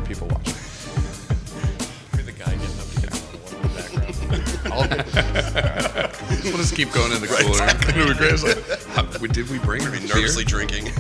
people watching. You're the guy getting up to get one in the background. All good. We'll just keep going in the cooler. Exactly. Did we bring Be nervously drinking.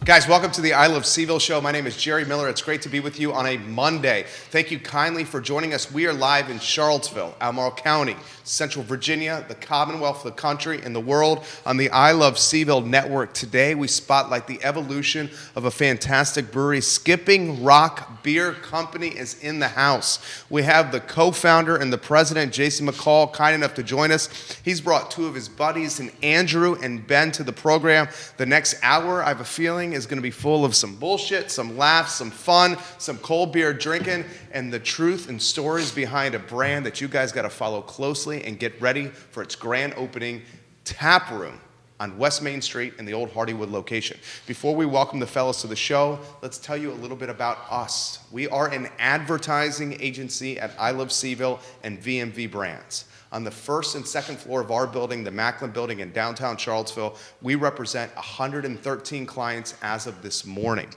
Guys, welcome to the I Love CVille Show. My name is Jerry Miller. It's great to be with you on a Monday. Thank you kindly for joining us. We are live in Charlottesville, Albemarle County, Central Virginia, the Commonwealth, the country, and the world on the I Love CVille network. Today, we spotlight the evolution of a fantastic brewery. Skipping Rock Beer Company is in the house. We have the co-founder and the president, Jason McCall, kind enough to join us. He's brought two of his buddies, and Andrew and Ben, to the program. The next hour, I have a feeling, is going to be full of some bullshit, some laughs, some fun, some cold beer drinking, and the truth and stories behind a brand that you guys got to follow closely and get ready for its grand opening, Taproom on West Main Street in the old Hardywood location. Before we welcome the fellas to the show, let's tell you a little bit about us. We are an advertising agency at I Love CVille and VMV Brands. On the first and second floor of our building, the Macklin Building in downtown Charlottesville, we represent 113 clients as of this morning.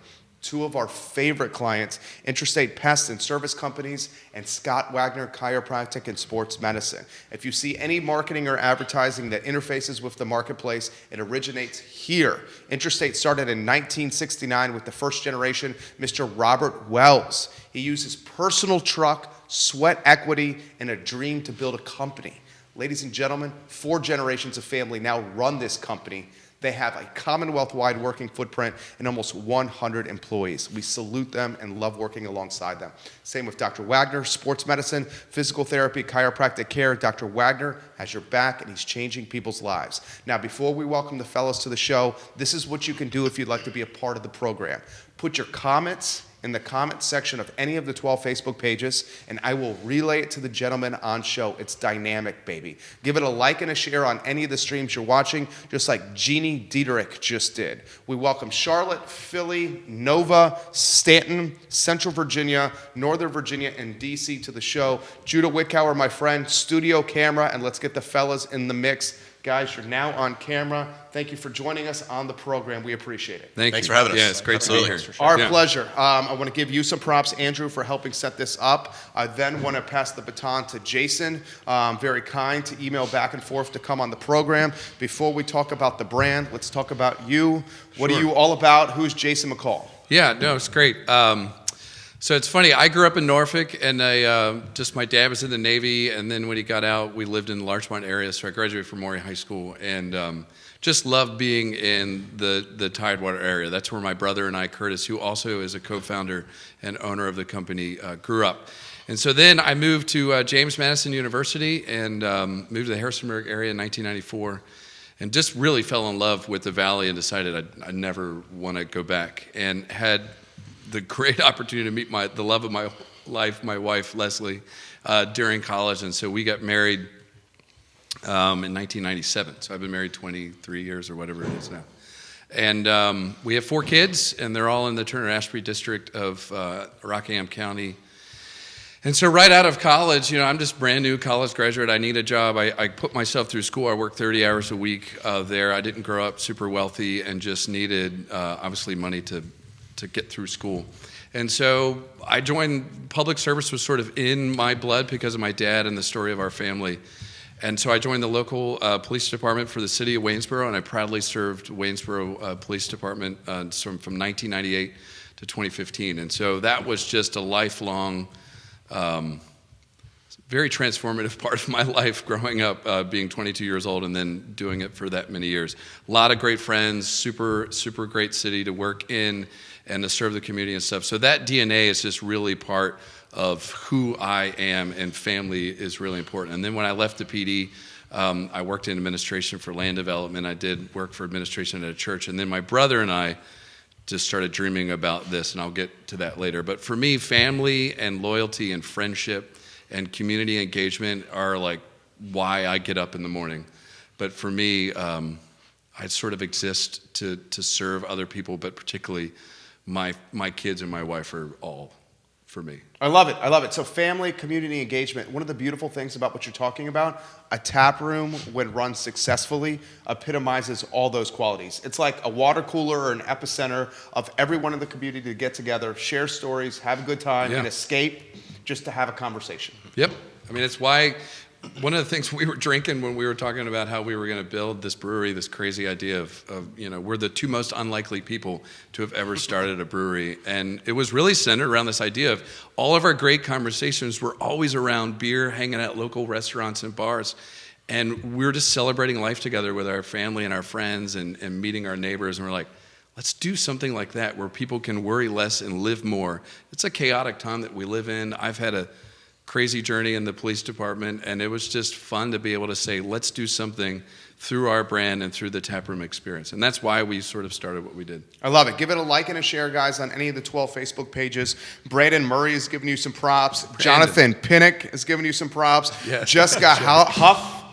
Two of our favorite clients, Interstate Pest and Service Companies and Scott Wagner Chiropractic and Sports Medicine. If you see any marketing or advertising that interfaces with the marketplace, it originates here. Interstate started in 1969 with the first generation, Mr. Robert Wells. He used his personal truck, sweat equity, and a dream to build a company. Ladies and gentlemen, 4 generations of family now run this company. They have a Commonwealth-wide working footprint and almost 100 employees. We salute them and love working alongside them. Same with Dr. Wagner, sports medicine, physical therapy, chiropractic care. Dr. Wagner has your back, and he's changing people's lives. Now, before we welcome the fellows to the show, this is what you can do if you'd like to be a part of the program. Put your comments in the comment section of any of the 12 Facebook pages, and I will relay it to the gentleman on show. It's dynamic, baby. Give it a like and a share on any of the streams you're watching, just like Jeannie Dietrich just did. We welcome Charlotte, Philly, Nova, Staunton, Central Virginia, Northern Virginia, and DC to the show. Judah Wickower, my friend, studio camera, and let's get the fellas in the mix. Guys, you're now on camera. Thank you for joining us on the program. We appreciate it. Thanks for having us. Yeah, it's great to be here. Our pleasure. I want to give you some props, Andrew, for helping set this up. I then want to pass the baton to Jason, very kind, to email back and forth to come on the program. Before we talk about the brand, let's talk about you. What are you all about? Who's Jason McCall? Yeah, no, it's great. So it's funny, I grew up in Norfolk, and my dad was in the Navy, and then when he got out, we lived in the Larchmont area, so I graduated from Maury High School, and just loved being in the Tidewater area. That's where my brother and I, Curtis, who also is a co-founder and owner of the company, grew up. And so then I moved to James Madison University and moved to the Harrisonburg area in 1994, and just really fell in love with the Valley and decided I'd never want to go back, and had the great opportunity to meet the love of my life, my wife, Leslie, during college. And so we got married in 1997. So I've been married 23 years or whatever it is now. And we have 4 kids, and they're all in the Turner-Ashby district of Rockingham County. And so right out of college, I'm just brand new college graduate. I need a job. I put myself through school. I worked 30 hours a week there. I didn't grow up super wealthy and just needed, obviously, money to get through school. And so I joined, public service was sort of in my blood because of my dad and the story of our family. And so I joined the local police department for the city of Waynesboro, and I proudly served Waynesboro Police Department from 1998 to 2015. And so that was just a lifelong, very transformative part of my life growing up, being 22 years old and then doing it for that many years. A lot of great friends, super, super great city to work in and to serve the community and stuff. So that DNA is just really part of who I am, and family is really important. And then when I left the PD, I worked in administration for land development. I did work for administration at a church. And then my brother and I just started dreaming about this, and I'll get to that later. But for me, family and loyalty and friendship and community engagement are like why I get up in the morning. But for me, I sort of exist to serve other people, but particularly my kids and my wife are all for me. I love it. I love it. So family, community engagement. One of the beautiful things about what you're talking about, a tap room, when run successfully, epitomizes all those qualities. It's like a water cooler or an epicenter of everyone in the community to get together, share stories, have a good time, and escape just to have a conversation. Yep. I mean, it's why one of the things we were drinking when we were talking about how we were going to build this brewery, this crazy idea of we're the two most unlikely people to have ever started a brewery. And it was really centered around this idea of all of our great conversations were always around beer, hanging at local restaurants and bars. And we were just celebrating life together with our family and our friends and meeting our neighbors. And we're like, let's do something like that where people can worry less and live more. It's a chaotic time that we live in. I've had a crazy journey in the police department, and it was just fun to be able to say, let's do something through our brand and through the taproom experience. And that's why we sort of started what we did. I love it. Give it a like and a share, guys, on any of the 12 Facebook pages. Brandon Murray is giving you some props. Jonathan Pinnock is giving you some props. Yes. Jessica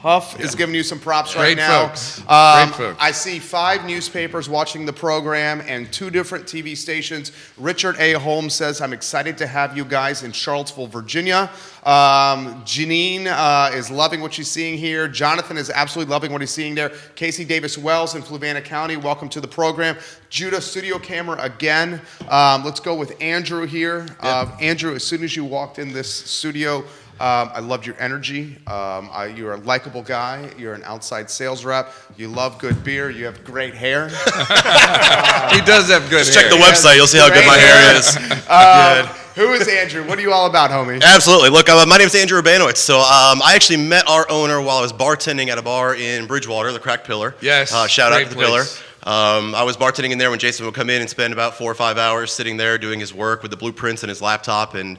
Huff is giving you some props right Great now. folks. Great folks. I see 5 newspapers watching the program and 2 different TV stations. Richard A. Holmes says, I'm excited to have you guys in Charlottesville, Virginia. Janine is loving what she's seeing here. Jonathan is absolutely loving what he's seeing there. Casey Davis Wells in Fluvanna County, welcome to the program. Judah, studio camera again. Let's go with Andrew here. Andrew, as soon as you walked in this studio, I loved your energy. You're a likable guy. You're an outside sales rep. You love good beer. You have great hair. He does have good hair. Check the website. You'll see how good my hair is. Good. Who is Andrew? What are you all about, homie? Absolutely. Look, my name is Andrew Urbanowicz. So I actually met our owner while I was bartending at a bar in Bridgewater, the Cracked Pillar. Yes. Shout out to the place. Pillar. I was bartending in there when Jason would come in and spend about 4 or 5 hours sitting there doing his work with the blueprints and his laptop and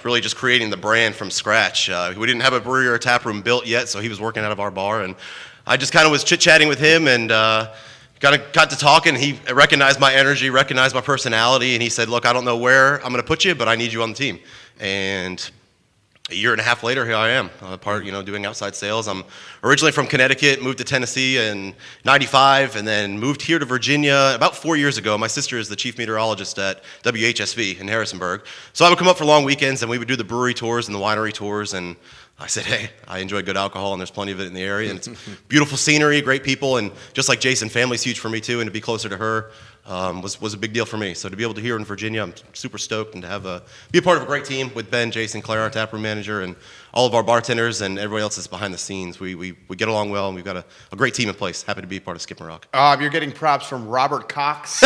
really just creating the brand from scratch. We didn't have a brewery or a tap room built yet, so he was working out of our bar. And I just kind of was chit-chatting with him and got to talking. He recognized my energy, recognized my personality, and he said, look, I don't know where I'm going to put you, but I need you on the team. And a year and a half later, here I am, doing outside sales. I'm originally from Connecticut, moved to Tennessee in '95, and then moved here to Virginia about 4 years ago. My sister is the chief meteorologist at WHSV in Harrisonburg. So I would come up for long weekends, and we would do the brewery tours and the winery tours, and I said, hey, I enjoy good alcohol, and there's plenty of it in the area, and it's beautiful scenery, great people, and just like Jason, family's huge for me too, and to be closer to her was a big deal for me. So to be able to hear in Virginia, I'm super stoked, and to be a part of a great team with Ben, Jason, Claire, our taproom manager, and all of our bartenders and everybody else that's behind the scenes. We get along well, and we've got a great team in place. Happy to be part of Skip and Rock. You're getting props from Robert Cox.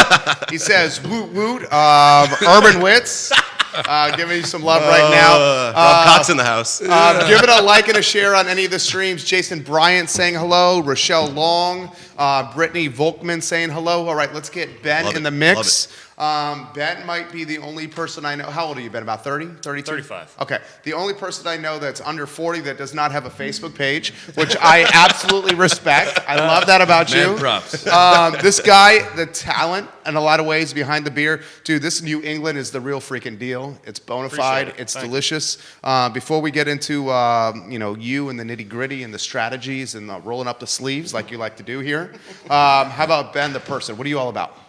He says, woot woot, Urbanowicz. Giving you some love right now. Rob Cox in the house. Give it a like and a share on any of the streams. Jason Bryant saying hello. Rochelle Long. Brittany Volkman saying hello. All right, let's get Ben in the mix. Ben might be the only person I know. How old are you, Ben? About 30? 32? 35. Okay. The only person I know that's under 40 that does not have a Facebook page, which I absolutely respect. I love that about you. Man, props. This guy, the talent in a lot of ways behind the beer. Dude, this New England is the real freaking deal. It's bona fide. It's delicious. Before we get into you and the nitty gritty and the strategies and rolling up the sleeves like you like to do here, how about Ben the person? What are you all about?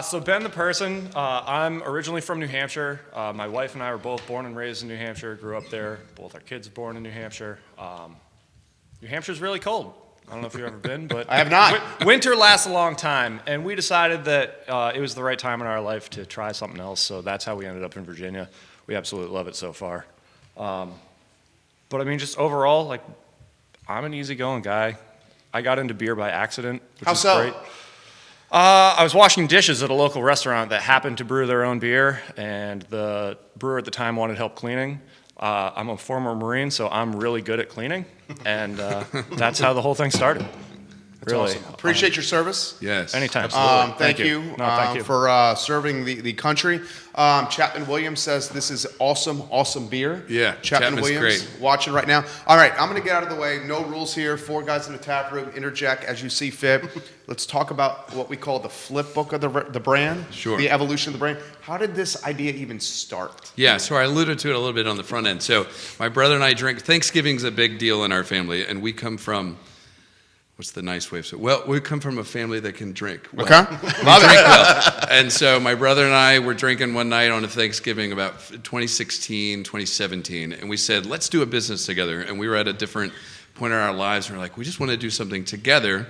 So Ben the person, I'm originally from New Hampshire. My wife and I were both born and raised in New Hampshire, grew up there. Both our kids born in New Hampshire. New Hampshire's really cold. I don't know if you've ever been, but I have not. Winter lasts a long time, and we decided that it was the right time in our life to try something else, so that's how we ended up in Virginia. We absolutely love it so far. But I mean, just overall, like, I'm an easygoing guy. I got into beer by accident, which How is so? great. I was washing dishes at a local restaurant that happened to brew their own beer, and the brewer at the time wanted help cleaning. I'm a former Marine, so I'm really good at cleaning, and that's how the whole thing started. That's awesome. Appreciate your service. Yes. Anytime. Thank you, Thank you. for serving the country. Chapman Williams says this is awesome beer. Yeah, Chapman Chapman's Williams great. watching right now. All right, I'm going to get out of the way. No rules here. 4 guys in the tap room. Interject as you see fit. Let's talk about what we call the flip book of the brand. Sure. The evolution of the brand. How did this idea even start? Yeah, so I alluded to it a little bit on the front end. So my brother and I drink. Thanksgiving's a big deal in our family, and we come from what's the nice way of saying? Well, we come from a family that can drink. Well. Okay. Love it. Well. And so my brother and I were drinking one night on a Thanksgiving about 2016, 2017, and we said, let's do a business together. And we were at a different point in our lives, and we're like, we just want to do something together.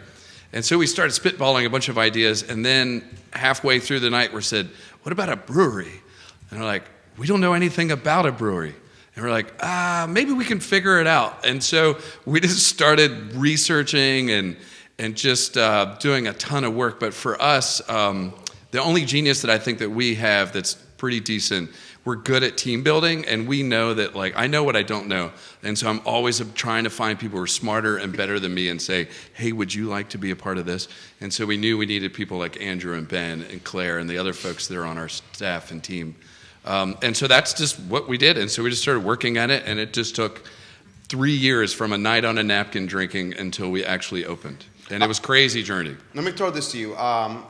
And so we started spitballing a bunch of ideas, and then halfway through the night, we said, what about a brewery? And we're like, we don't know anything about a brewery. And we're like, maybe we can figure it out. And so we just started researching and just doing a ton of work. But for us, the only genius that I think that we have that's pretty decent, we're good at team building, and we know that, like, I know what I don't know. And so I'm always trying to find people who are smarter and better than me and say, hey, would you like to be a part of this? And so we knew we needed people like Andrew and Ben and Claire and the other folks that are on our staff and team. And so that's just what we did. And so we just started working at it, and it just took 3 years from a night on a napkin drinking until we actually opened. And it was a crazy journey. Let me throw this to you.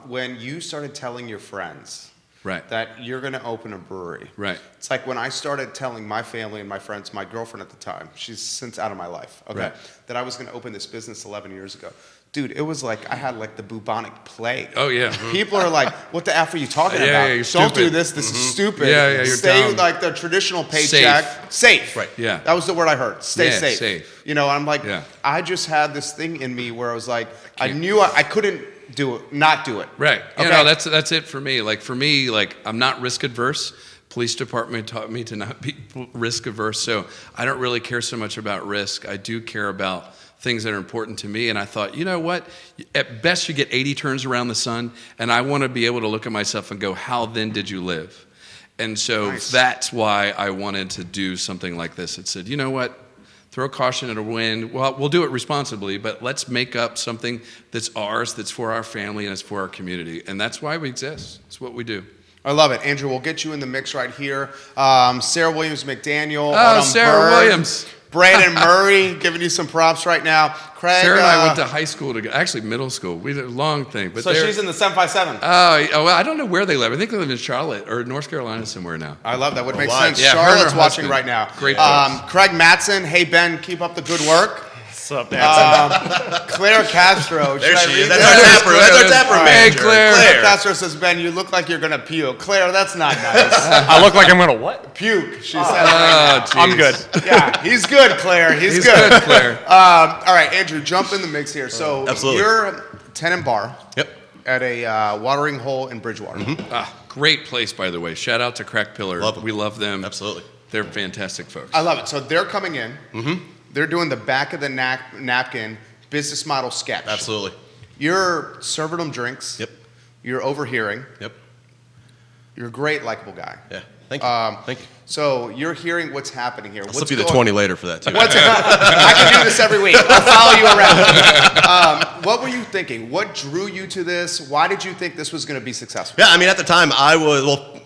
When you started telling your friends Right. that you're going to open a brewery. Right. It's like when I started telling my family and my friends, my girlfriend at the time, she's since out of my life, okay, Right. that I was going to open this business 11 years ago. Dude, it was like I had like the bubonic plague. Oh, yeah. People are like, what the F are you talking Yeah, about? yeah, you're Don't do stupid. this. This is stupid. Yeah, yeah, you're Stay dumb. like the traditional paycheck. Safe. Right. Yeah. That was the word I heard. Stay Yeah, safe. safe. You know, I'm like, Yeah. I just had this thing in me where I was like, I knew I couldn't do it, not do it. Right. Okay. You know, that's it for me. Like, for me, like, I'm not risk adverse. Police department taught me to not be risk averse, so I don't really care so much about risk. I do care about things that are important to me, and I thought, you know what? At best, you get 80 turns around the sun, and I want to be able to look at myself and go, how then did you live? And so Nice. that's why I wanted to do something like this. It said, you know what? Throw caution to the wind. Well, we'll do it responsibly, but let's make up something that's ours, that's for our family, and it's for our community. And that's why we exist. It's what we do. I love it. Andrew, we'll get you in the mix right here. Sarah Williams McDaniel. Oh, Autumn Sarah Bird, Williams. Brandon Murray, giving you some props right now. Craig. Sarah and I went to high school together, actually middle school. We did a long thing. But So she's in the 757. well, I don't know where they live. I think they live in Charlotte or North Carolina somewhere now. I love that. Would make live. sense. Yeah, her and her Charlotte's watching husband. right now. Great folks. Craig Matson. Hey, Ben, keep up the good work. What's up, Dan? Claire Castro. There Should I she is. read That's that? our taproom. That's our taproom Hey, manager. Claire. Claire Castro says, Ben, you look like you're going to puke. Claire, that's not nice. I look like I'm gonna what? Puke, she said. Oh, geez. I'm good. Yeah, he's good, Claire. He's He's good. good, Claire. All right, Andrew, jump in the mix here. So Absolutely. you're tenant bar Yep. at a watering hole in Bridgewater. Great place, by the way. Shout out to Crack Pillar. Love 'em. We love them. Absolutely. They're fantastic folks. I love it. So they're coming in. They're doing the back of the napkin business model sketch. Absolutely. You're serving them drinks. Yep. You're overhearing. Yep. You're a great, likable guy. Yeah. Thank you. Thank you. So you're hearing what's happening here. I'll slip you the 20 later for that, too. I can do this every week. I'll follow you around. What were you thinking? What drew you to this? Why did you think this was going to be successful? Yeah, I mean, at the time,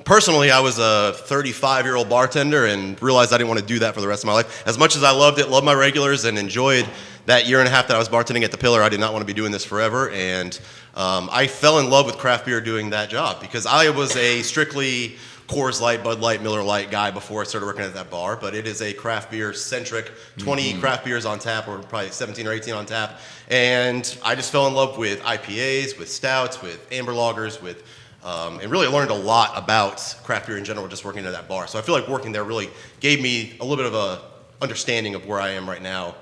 personally, I was a 35-year-old bartender and realized I didn't want to do that for the rest of my life. As much as I loved it, loved my regulars, and enjoyed that year and a half that I was bartending at the Pillar, I did not want to be doing this forever. And I fell in love with craft beer doing that job because I was a strictly Coors Light, Bud Light, Miller Light guy before I started working at that bar, but it is a craft beer centric, 20 craft beers on tap, or probably 17 or 18 on tap. And I just fell in love with IPAs, with stouts, with amber lagers, with and really learned a lot about craft beer in general just working at that bar. So I feel like working there really gave me a little bit of a understanding of where I am right now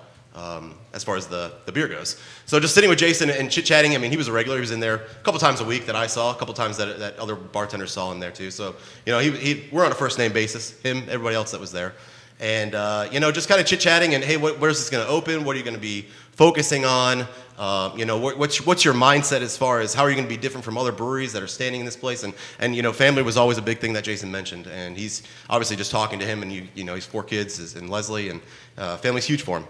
as far as the beer goes. So just sitting with Jason and chit-chatting, I mean, he was a regular. He was in there a couple times a week that I saw, a couple times that other bartenders saw in there too. So, you know, we're on a first name basis, him, everybody else that was there. And, you know, just kind of chit-chatting and, hey, where's this going to open? What are you going to be focusing on? You know, what's your mindset as far as how are you going to be different from other breweries that are standing in this place? And you know, family was always a big thing that Jason mentioned. And he's obviously just talking to him, and you know, he's 4 kids and Leslie, and family's huge for him.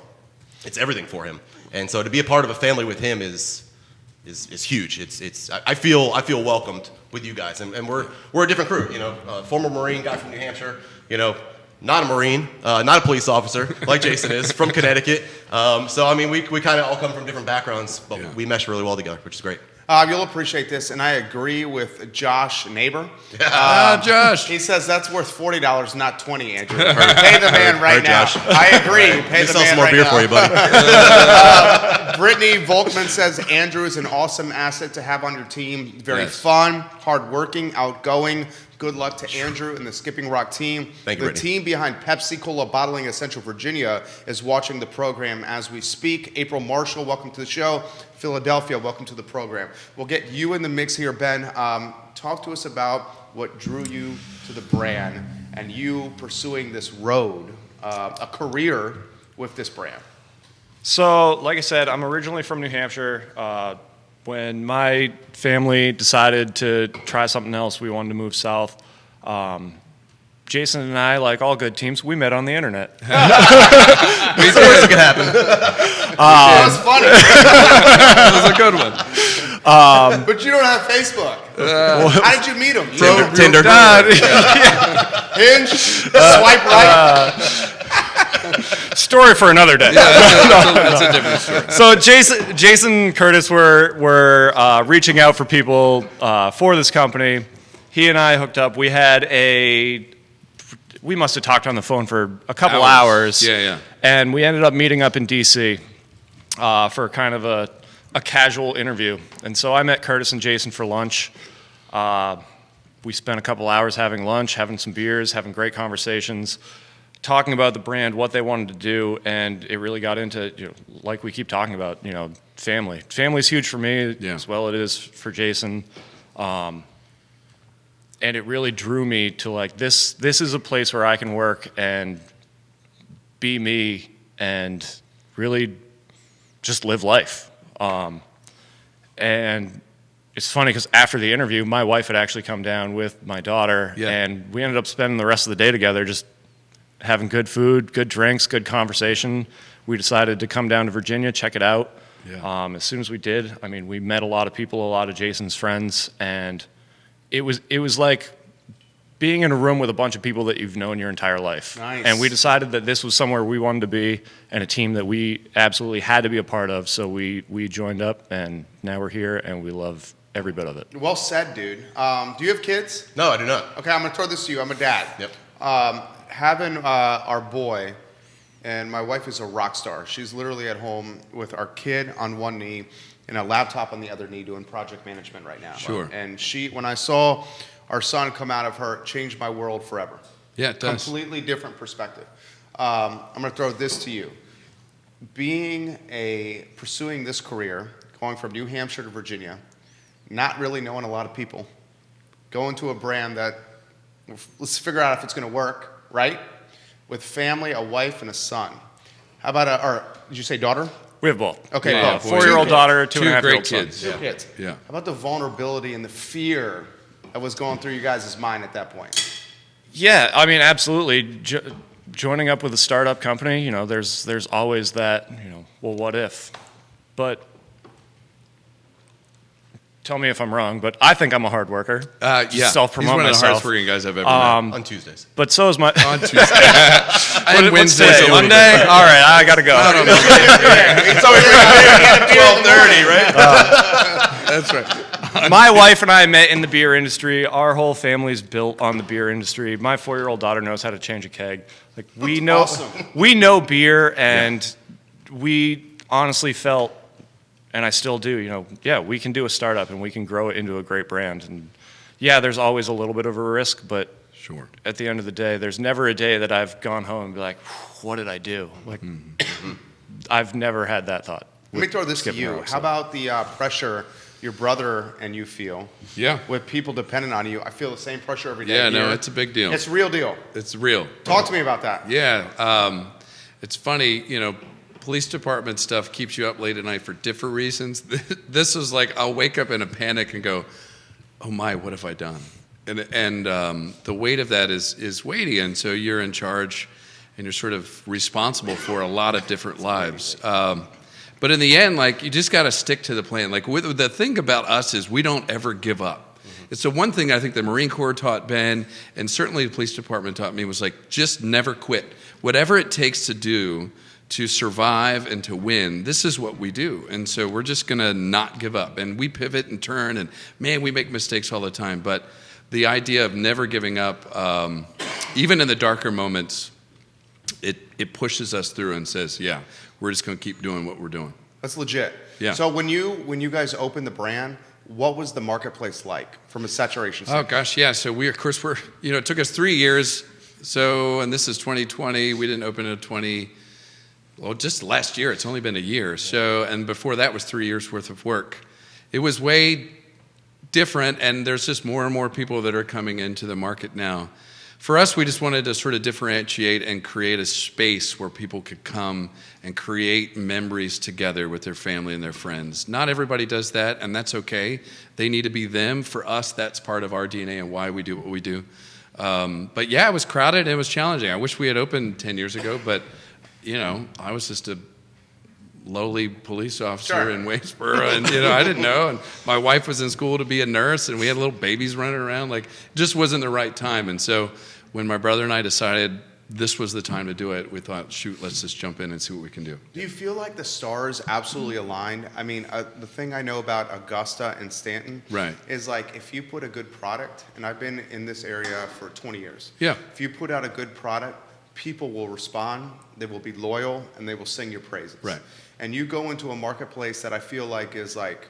It's everything for him. And so to be a part of a family with him is huge. I feel welcomed with you guys, and we're a different crew. You know, former Marine guy from New Hampshire. You know, not a Marine, not a police officer like Jason is from Connecticut. So I mean, we kind of all come from different backgrounds, but we mesh really well together, which is great. You'll appreciate this, and I agree with Josh, neighbor. Josh. He says that's worth $40, not $20, Andrew. Pay the man right now. Josh. I agree. Pay the Sell man some more right beer now. for you, buddy. Brittany Volkman says Andrew is an awesome asset to have on your team. Very Yes. fun, hardworking, outgoing. Good luck to Andrew and the Skipping Rock team. Thank you, The Brittany. team behind Pepsi Cola Bottling of Central Virginia is watching the program as we speak. April Marshall, welcome to the show. Philadelphia, welcome to the program. We'll get you in the mix here, Ben. Talk to us about what drew you to the brand and you pursuing this road, a career with this brand. So, like I said, I'm originally from New Hampshire. When my family decided to try something else, we wanted to move south. Jason and I, like all good teams, we met on the internet. Of course it could happen. That was funny, That was a good one. but you don't have Facebook. How did you meet him? Tinder. Hinge? Swipe right? Story for another day. That's a different story. So Jason and Curtis were reaching out for people for this company. He and I hooked up. We must have talked on the phone for a couple hours. Yeah. And we ended up meeting up in D.C. For kind of a casual interview. And so I met Curtis and Jason for lunch. We spent a couple hours having lunch, having some beers, having great conversations, talking about the brand, what they wanted to do, and it really got into, like we keep talking about, family. Family's huge for me, as well it is for Jason. And it really drew me to like, this is a place where I can work and be me and really just live life. And it's funny because after the interview, my wife had actually come down with my daughter, and we ended up spending the rest of the day together just having good food, good drinks, good conversation. We decided to come down to Virginia, check it out. As soon as we did, we met a lot of people, a lot of Jason's friends, and it was like being in a room with a bunch of people that you've known your entire life. Nice. And we decided that this was somewhere we wanted to be and a team that we absolutely had to be a part of, so we joined up, and now we're here, and we love every bit of it. Well said, dude. Do you have kids? No, I do not. Okay, I'm going to throw this to you. I'm a dad. Yep. Having our boy, and my wife is a rock star. She's literally at home with our kid on one knee and a laptop on the other knee doing project management right now. Sure. And when I saw our son come out of her, it changed my world forever. Yeah, it does. Completely different perspective. I'm going to throw this to you. Pursuing this career, going from New Hampshire to Virginia, not really knowing a lot of people, going to a brand that, let's figure out if it's going to work, right? With family, a wife, and a son. How about did you say daughter? We have both. Okay, Yeah, both. 4-year-old daughter, Two 2.5-year-old great son. kids. Two kids. Yeah. How about the vulnerability and the fear that was going through you guys' mind at that point? Yeah, absolutely. Joining up with a startup company, there's always that, well, what if? But tell me if I'm wrong, but I think I'm a hard worker. Yeah. Self-promote He's one of the myself. hardest working guys I've ever met. On Tuesdays. But so is my... On Tuesday. And What's Wednesdays today, a little Monday? bit. All right, I gotta go. It's always 12:30, right? That's right. My wife and I met in the beer industry. Our whole family's built on the beer industry. My 4-year-old daughter knows how to change a keg. Like we know, awesome. we know beer, and we honestly felt, and I still do. We can do a startup and we can grow it into a great brand. And yeah, there's always a little bit of a risk, but Sure. at the end of the day, there's never a day that I've gone home and be like, what did I do? Like, I've never had that thought. Let me throw this to Skipping you. rope, How about the pressure your brother and you feel Yeah. with people dependent on you? I feel the same pressure every day. Yeah, no, here. it's a big deal. It's a real deal. It's real. Talk to me about that. Yeah. It's funny, police department stuff keeps you up late at night for different reasons. This is like, I'll wake up in a panic and go, oh my, what have I done? And the weight of that is weighty, and so you're in charge and you're sort of responsible for a lot of different lives. But in the end, like, you just got to stick to the plan. Like, the thing about us is we don't ever give up. It's the one thing I think the Marine Corps taught Ben, and certainly the police department taught me, was like, just never quit. Whatever it takes to do to survive and to win, this is what we do. And so we're just going to not give up. And we pivot and turn, and man, we make mistakes all the time. But the idea of never giving up, even in the darker moments, it pushes us through and says, yeah, we're just going to keep doing what we're doing. That's legit. Yeah. So when you guys opened the brand, what was the marketplace like from a saturation standpoint? Oh gosh, yeah. So we, of course, it took us 3 years. So, and this is 2020. We didn't open in just last year. It's only been a year. So, and before that was 3 years worth of work. It was way different, and there's just more and more people that are coming into the market now. For us, we just wanted to sort of differentiate and create a space where people could come and create memories together with their family and their friends. Not everybody does that, and that's okay. They need to be them. For us, that's part of our DNA and why we do what we do. But yeah, it was crowded and it was challenging. I wish we had opened 10 years ago, but I was just a lowly police officer in Waynesboro, and I didn't know. And my wife was in school to be a nurse, and we had little babies running around. Like, it just wasn't the right time. And so when my brother and I decided this was the time to do it, we thought, shoot, let's just jump in and see what we can do. Do you feel like the stars absolutely aligned? I mean, the thing I know about Augusta and Staunton is like if you put a good product, and I've been in this area for 20 years. Yeah. If you put out a good product, people will respond, they will be loyal, and they will sing your praises. Right. And you go into a marketplace that I feel like is like,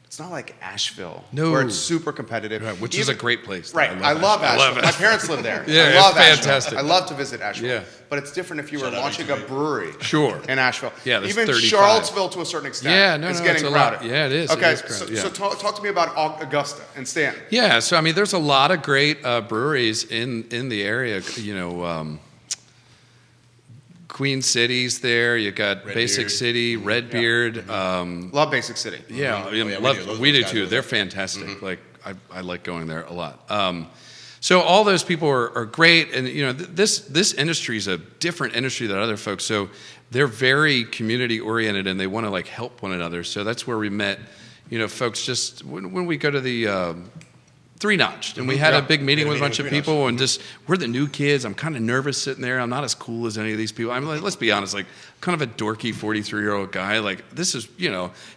it's not like Asheville, No. where it's super competitive. Right, which is a great place. Right, I love Asheville. My parents live there. Yeah, I love it's Asheville. fantastic. I love to visit Asheville. Yeah. But it's different if you were Shout out launching a brewery Sure. in Asheville. Yeah, there's even 35. Charlottesville to a certain extent. Yeah, no, is no, getting it's a lot. crowded. Yeah, it is. Okay, It is crowded, yeah. so talk to me about Augusta and Staunton. Yeah, so I mean, there's a lot of great breweries in the area. Queen City's there. You got Basic City, Redbeard. Love Basic City. Yeah, we do too. They're fantastic. Mm-hmm. Like I like going there a lot. So all those people are great, and this industry is a different industry than other folks. So they're very community oriented, and they want to like help one another. So that's where we met. Folks just when we go to the Three Notched, and we had a big meeting with a bunch of people, and just we're the new kids. I'm kind of nervous sitting there. I'm not as cool as any of these people. I'm like, let's be honest, like kind of a dorky 43-year-old guy. Like this is,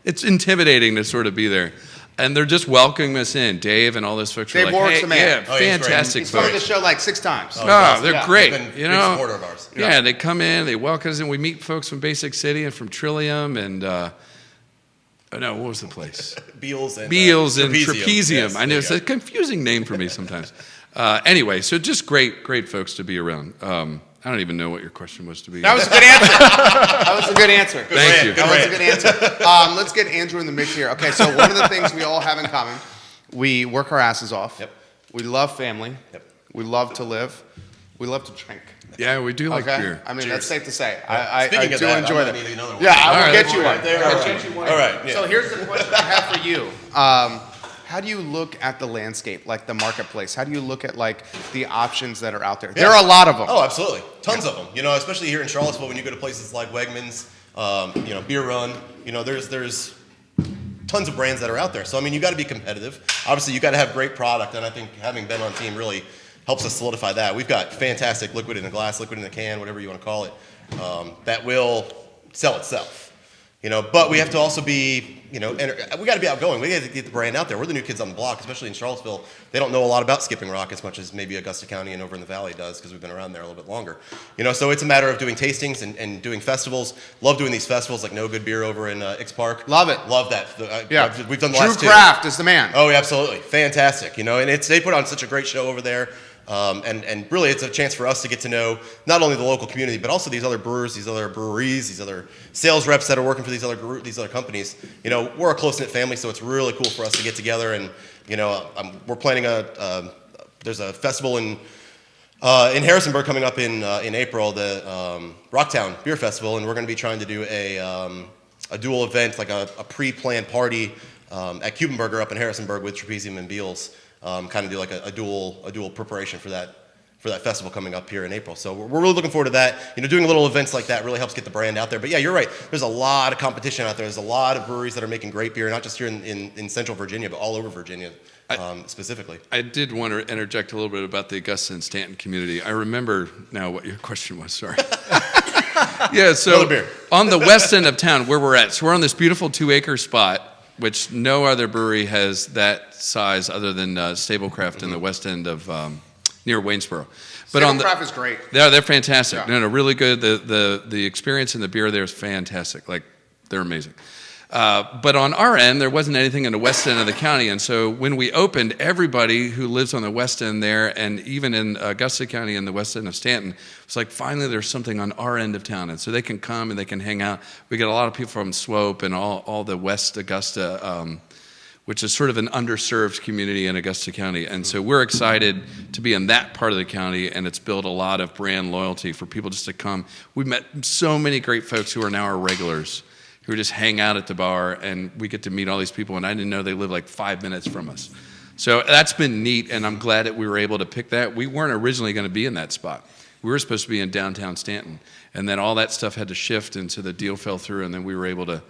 it's intimidating to sort of be there. And they're just welcoming us in. Dave and all those folks are like, hey, man. Yeah, fantastic He's folks. been on the show like 6 times. They're great. They've been big supporter of ours. Yeah, they come in, they welcome us in. We meet folks from Basic City and from Trillium and what was the place? Beals and Trapezium. Yes, I know it's a confusing name for me sometimes. Anyway, so just great folks to be around. I don't even know what your question was to be. That was a good answer. That was a good answer. Thank you. That was a good answer. Let's get Andrew in the mix here. Okay, so one of the things we all have in common, we work our asses off. Yep. We love family. Yep. We love to live. We love to drink. Yeah, we do like beer. I mean, Cheers. that's safe to say. Yeah. I Speaking of do that, enjoy I'm that. gonna need another one. Yeah, I will All get right, you one. right there. I'll All get you one. All right. Yeah. So here's the question I have for you. How do you look at the landscape, like the marketplace? How do you look at like the options that are out there? There are a lot of them. Oh, absolutely. Tons of them. Especially here in Charlottesville, when you go to places like Wegmans, Beer Run, there's tons of brands that are out there. So, I mean, you got to be competitive. Obviously, you got to have great product, and I think having been on team really helps us solidify that. We've got fantastic liquid in a glass, liquid in a can, whatever you want to call it, that will sell itself. But we have to also be, we got to be outgoing. We got to get the brand out there. We're the new kids on the block, especially in Charlottesville. They don't know a lot about Skipping Rock as much as maybe Augusta County and over in the Valley does because we've been around there a little bit longer. So it's a matter of doing tastings and doing festivals. Love doing these festivals like No Good Beer over in Ix Park. Love it. Love that. We've done the Drew last 2. Craft is the man. Oh, yeah, absolutely. Fantastic. And they put on such a great show over there. And really, it's a chance for us to get to know not only the local community, but also these other brewers, these other breweries, these other sales reps that are working for these other companies. We're a close-knit family, so it's really cool for us to get together. And we're planning there's a festival in Harrisonburg coming up in April, the Rocktown Beer Festival, and we're going to be trying to do a dual event, like a pre-planned party at Cuban Burger up in Harrisonburg with Trapezium and Beals. Kind of do like a dual preparation for that festival coming up here in April. So we're really looking forward to that. Doing little events like that really helps get the brand out there. But yeah, you're right. There's a lot of competition out there. There's a lot of breweries that are making great beer, not just here in Central Virginia, but all over Virginia specifically. I did want to interject a little bit about the Augusta and Staunton community. I remember now what your question was. Sorry. Yeah, so Another beer. on the west end of town where we're at, so we're on this beautiful 2-acre spot, which no other brewery has that size other than Stablecraft in the west end of near Waynesboro. But Stablecraft is great. They're fantastic. Yeah. No, really good. The experience in the beer there is fantastic. Like, they're amazing. But on our end, there wasn't anything in the west end of the county. And so when we opened, everybody who lives on the west end there, and even in Augusta County in the west end of Staunton, was like, finally there's something on our end of town. And so they can come and they can hang out. We get a lot of people from Swope and all the West Augusta, which is sort of an underserved community in Augusta County. And so we're excited to be in that part of the county, and it's built a lot of brand loyalty for people just to come. We've met so many great folks who are now our regulars, who just hang out at the bar, and we get to meet all these people, and I didn't know they live like 5 minutes from us. So that's been neat, and I'm glad that we were able to pick that. We weren't originally going to be in that spot. We were supposed to be in downtown Staunton, and then all that stuff had to shift, and so the deal fell through, and then we were able to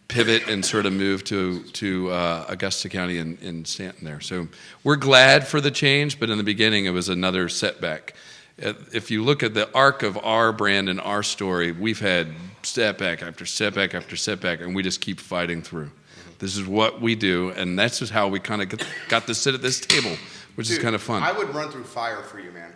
pivot and sort of move to Augusta County in Staunton there. So we're glad for the change, but in the beginning it was another setback. If you look at the arc of our brand and our story, we've had setback after setback after setback, and we just keep fighting through. This is what we do, and that's just how we kind of got to sit at this table, which is kind of fun. I would run through fire for you, man.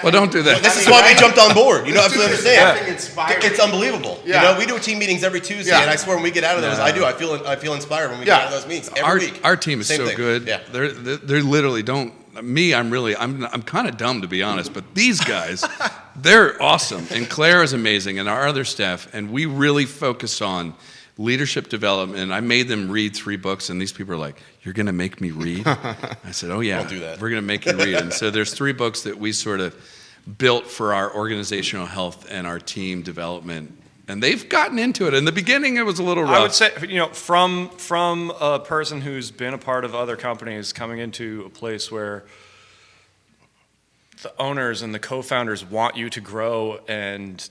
Well, don't do that. This is why we jumped on board. You know, Dude, I understand. effing inspiring. It's unbelievable. Yeah. You know, we do team meetings every Tuesday, and I swear when we get out of those, I feel inspired when we get out of those meetings every week. Our team is Same so thing. good. Yeah. They're literally don't. Me, I'm kind of dumb, to be honest, but these guys, they're awesome. And Claire is amazing, and our other staff, and we really focus on leadership development. I made them read 3 books, and these people are like, "You're going to make me read?" I said, "Oh yeah, Don't do that. We're going to make you read." And so there's 3 books that we sort of built for our organizational health and our team development. And they've gotten into it. In the beginning, it was a little rough. I would say, from a person who's been a part of other companies coming into a place where the owners and the co-founders want you to grow and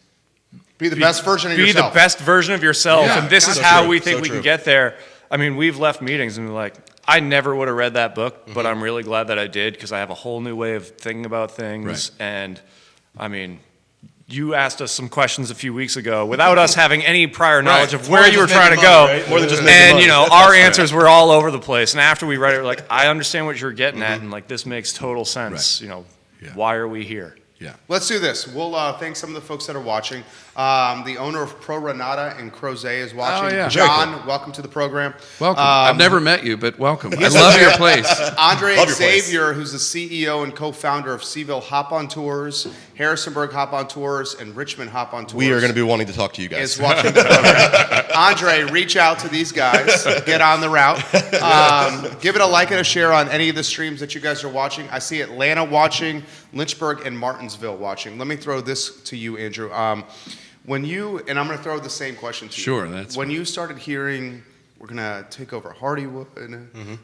be the best version of be yourself. the best version of yourself, Yeah, and this is so how true, we think so we true. can get there. I mean, we've left meetings and we're like, I never would have read that book, but I'm really glad that I did because I have a whole new way of thinking about things. Right. And I mean, you asked us some questions a few weeks ago without us having any prior knowledge of where you were trying to go. Right? More than just making And money. our answers were all over the place. And after we read it, we're like, I understand what you're getting at, and like this makes total sense. Right. Yeah. Why are we here? Yeah. Let's do this. We'll thank some of the folks that are watching. The owner of Pro Renata in Crozet is watching. Oh, yeah. John, welcome to the program. Welcome. I've never met you, but welcome. I love your place. Andre Love your place. Xavier, who's the CEO and co-founder of CVille Hop On Tours, Harrisonburg Hop On Tours, and Richmond Hop On Tours. We are going to be wanting to talk to you guys. Is watching the program. Andre, reach out to these guys. Get on the route. Give it a like and a share on any of the streams that you guys are watching. I see Atlanta watching, Lynchburg and Martinsville watching. Let me throw this to you, Andrew. When you, and I'm going to throw the same question to you. Sure, that's when you started hearing, we're going to take over Hardywood,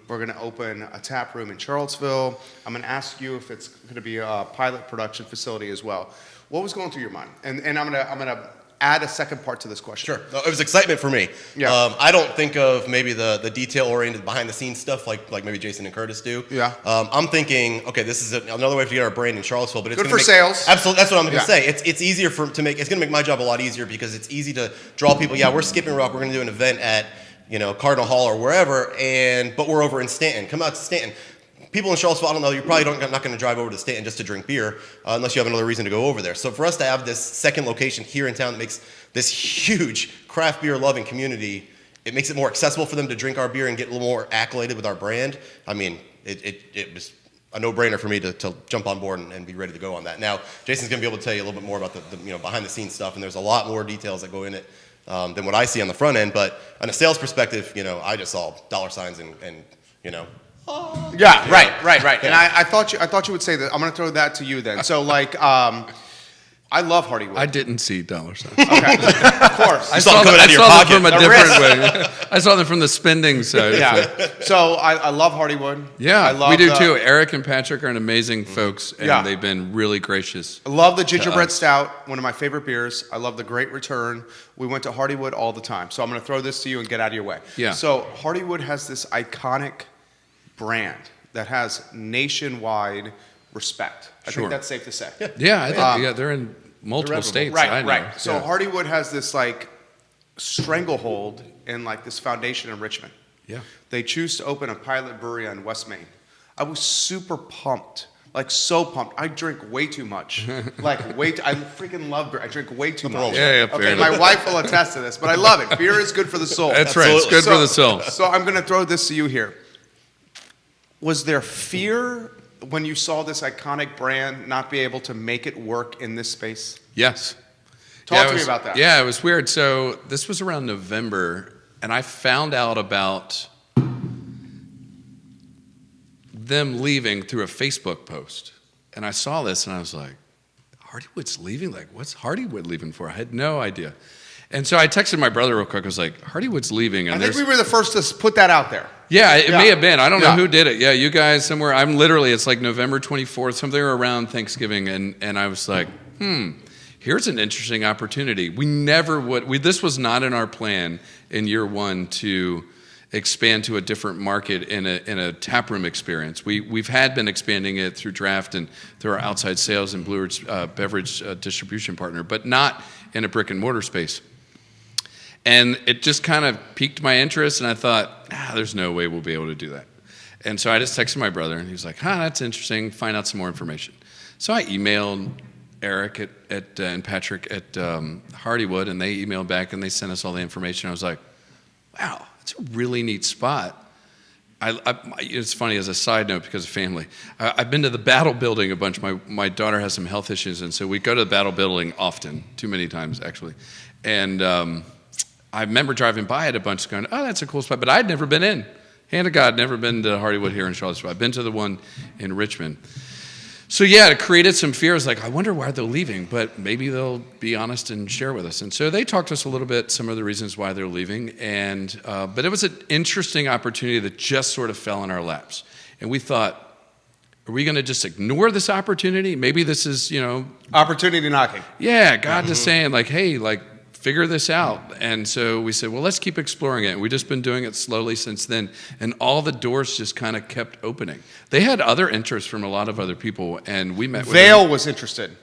we're going to open a tap room in Charlottesville. I'm going to ask you if it's going to be a pilot production facility as well. What was going through your mind? And I'm going to add a second part to this question. Sure. No, it was excitement for me. Yeah. I don't think of maybe the detail-oriented behind-the-scenes stuff like maybe Jason and Curtis do. Yeah. I'm thinking, okay, this is another way to get our brand in Charlottesville, but it's Good gonna for make, sales. Absolutely, that's what I'm going to Yeah. say. It's easier to make. It's going to make my job a lot easier because it's easy to draw people. Yeah, we're Skipping Rock. We're going to do an event at Cardinal Hall or wherever, but we're over in Staunton. Come out to Staunton. People in Charlottesville, I don't know, you're probably not going to drive over to Staunton just to drink beer unless you have another reason to go over there. So for us to have this second location here in town that makes this huge craft beer loving community, it makes it more accessible for them to drink our beer and get a little more accoladed with our brand. I mean, it was a no-brainer for me to jump on board and be ready to go on that. Now, Jason's going to be able to tell you a little bit more about the behind-the-scenes stuff, and there's a lot more details that go in it than what I see on the front end. But on a sales perspective, I just saw dollar signs and Yeah, right. And I thought you would say that. I'm going to throw that to you then. So I love Hardywood. I didn't see dollar signs. Okay, of course. I saw saw them them, coming out of your pocket. from a The different way. I saw them from the spending side. Yeah. So I love Hardywood. Yeah, I love we do too. Eric and Patrick are amazing folks, and Yeah. they've been really gracious. I love the gingerbread stout, one of my favorite beers. I love the Great Return. We went to Hardywood all the time. So I'm going to throw this to you and get out of your way. Yeah. So Hardywood has this iconic brand that has nationwide respect. I Sure. think that's safe to say. Yeah, I think, they're in multiple states. Right, I know. right. So Yeah. Hardywood has this like stranglehold in like this foundation in Richmond. Yeah. They choose to open a pilot brewery on West Main. I was super pumped. Like so pumped. I drink way too much. I freaking love beer. I drink way too much. Yeah, fair Okay, enough. my wife will attest to this, but I love it. Beer is good for the soul. That's right. It's good for the soul. So I'm going to throw this to you here. Was there fear when you saw this iconic brand not be able to make it work in this space? Yes. Talk to me about that. Yeah, it was weird. So this was around November, and I found out about them leaving through a Facebook post. And I saw this, and I was like, Hardywood's leaving? Like, what's Hardywood leaving for? I had no idea. And so I texted my brother real quick. I was like, Hardywood's leaving. And I think we were the first to put that out there. Yeah, it may have been. I don't know Yeah. who did it. Yeah, you guys somewhere. It's like November 24th, something around Thanksgiving. And I was like, here's an interesting opportunity. We never would. This was not in our plan in year one to expand to a different market in a taproom experience. We've been expanding it through draft and through our outside sales and Blue Ridge beverage distribution partner, but not in a brick and mortar space. And it just kind of piqued my interest, and I thought, there's no way we'll be able to do that. And so I just texted my brother, and he was like, that's interesting. Find out some more information. So I emailed Eric and Patrick at Hardywood, and they emailed back, and they sent us all the information. I was like, wow, that's a really neat spot. It's funny, as a side note, because of family. I've been to the Battle Building a bunch. My daughter has some health issues, and so we go to the Battle Building often, too many times, actually. And I remember driving by it a bunch going, that's a cool spot. But I'd never been in. Hand of God, never been to Hardywood here in Charlottesville. I've been to the one in Richmond. So yeah, it created some fears, like, I wonder why they're leaving, but maybe they'll be honest and share with us. And so they talked to us a little bit, some of the reasons why they're leaving. And but it was an interesting opportunity that just sort of fell in our laps. And we thought, are we going to just ignore this opportunity? Maybe this is, Opportunity knocking. yeah, God just saying, like, hey, like, figure this out. And so we said, well, let's keep exploring it. And we've just been doing it slowly since then. And all the doors just kind of kept opening. They had other interest from a lot of other people, and we met with Vale them. was interested.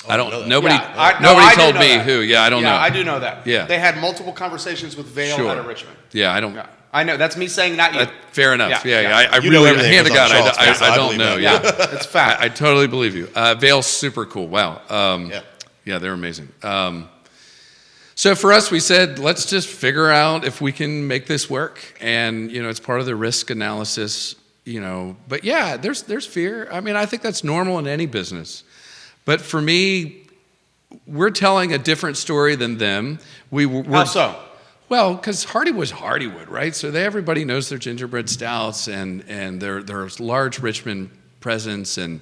Nobody I told do know me that. who. Yeah, I don't know. Yeah, I do know that. Yeah. They had multiple conversations with Vale Sure. out of Richmond. Yeah, I don't. Yeah. I know. That's me saying not you. Fair enough. Yeah, Yeah, yeah. I You know really, everything hand to because I'm God, Charlottesville, so I I don't believe know. that. Yeah, It's fact. I totally believe you. Vale's super cool. Wow. Yeah. They're amazing. So for us, we said, let's just figure out if we can make this work. And, it's part of the risk analysis, But yeah, there's fear. I mean, I think that's normal in any business. But for me, we're telling a different story than them. How so? Well, because Hardywood's Hardywood, right? So everybody knows their gingerbread stouts and their large Richmond presence, and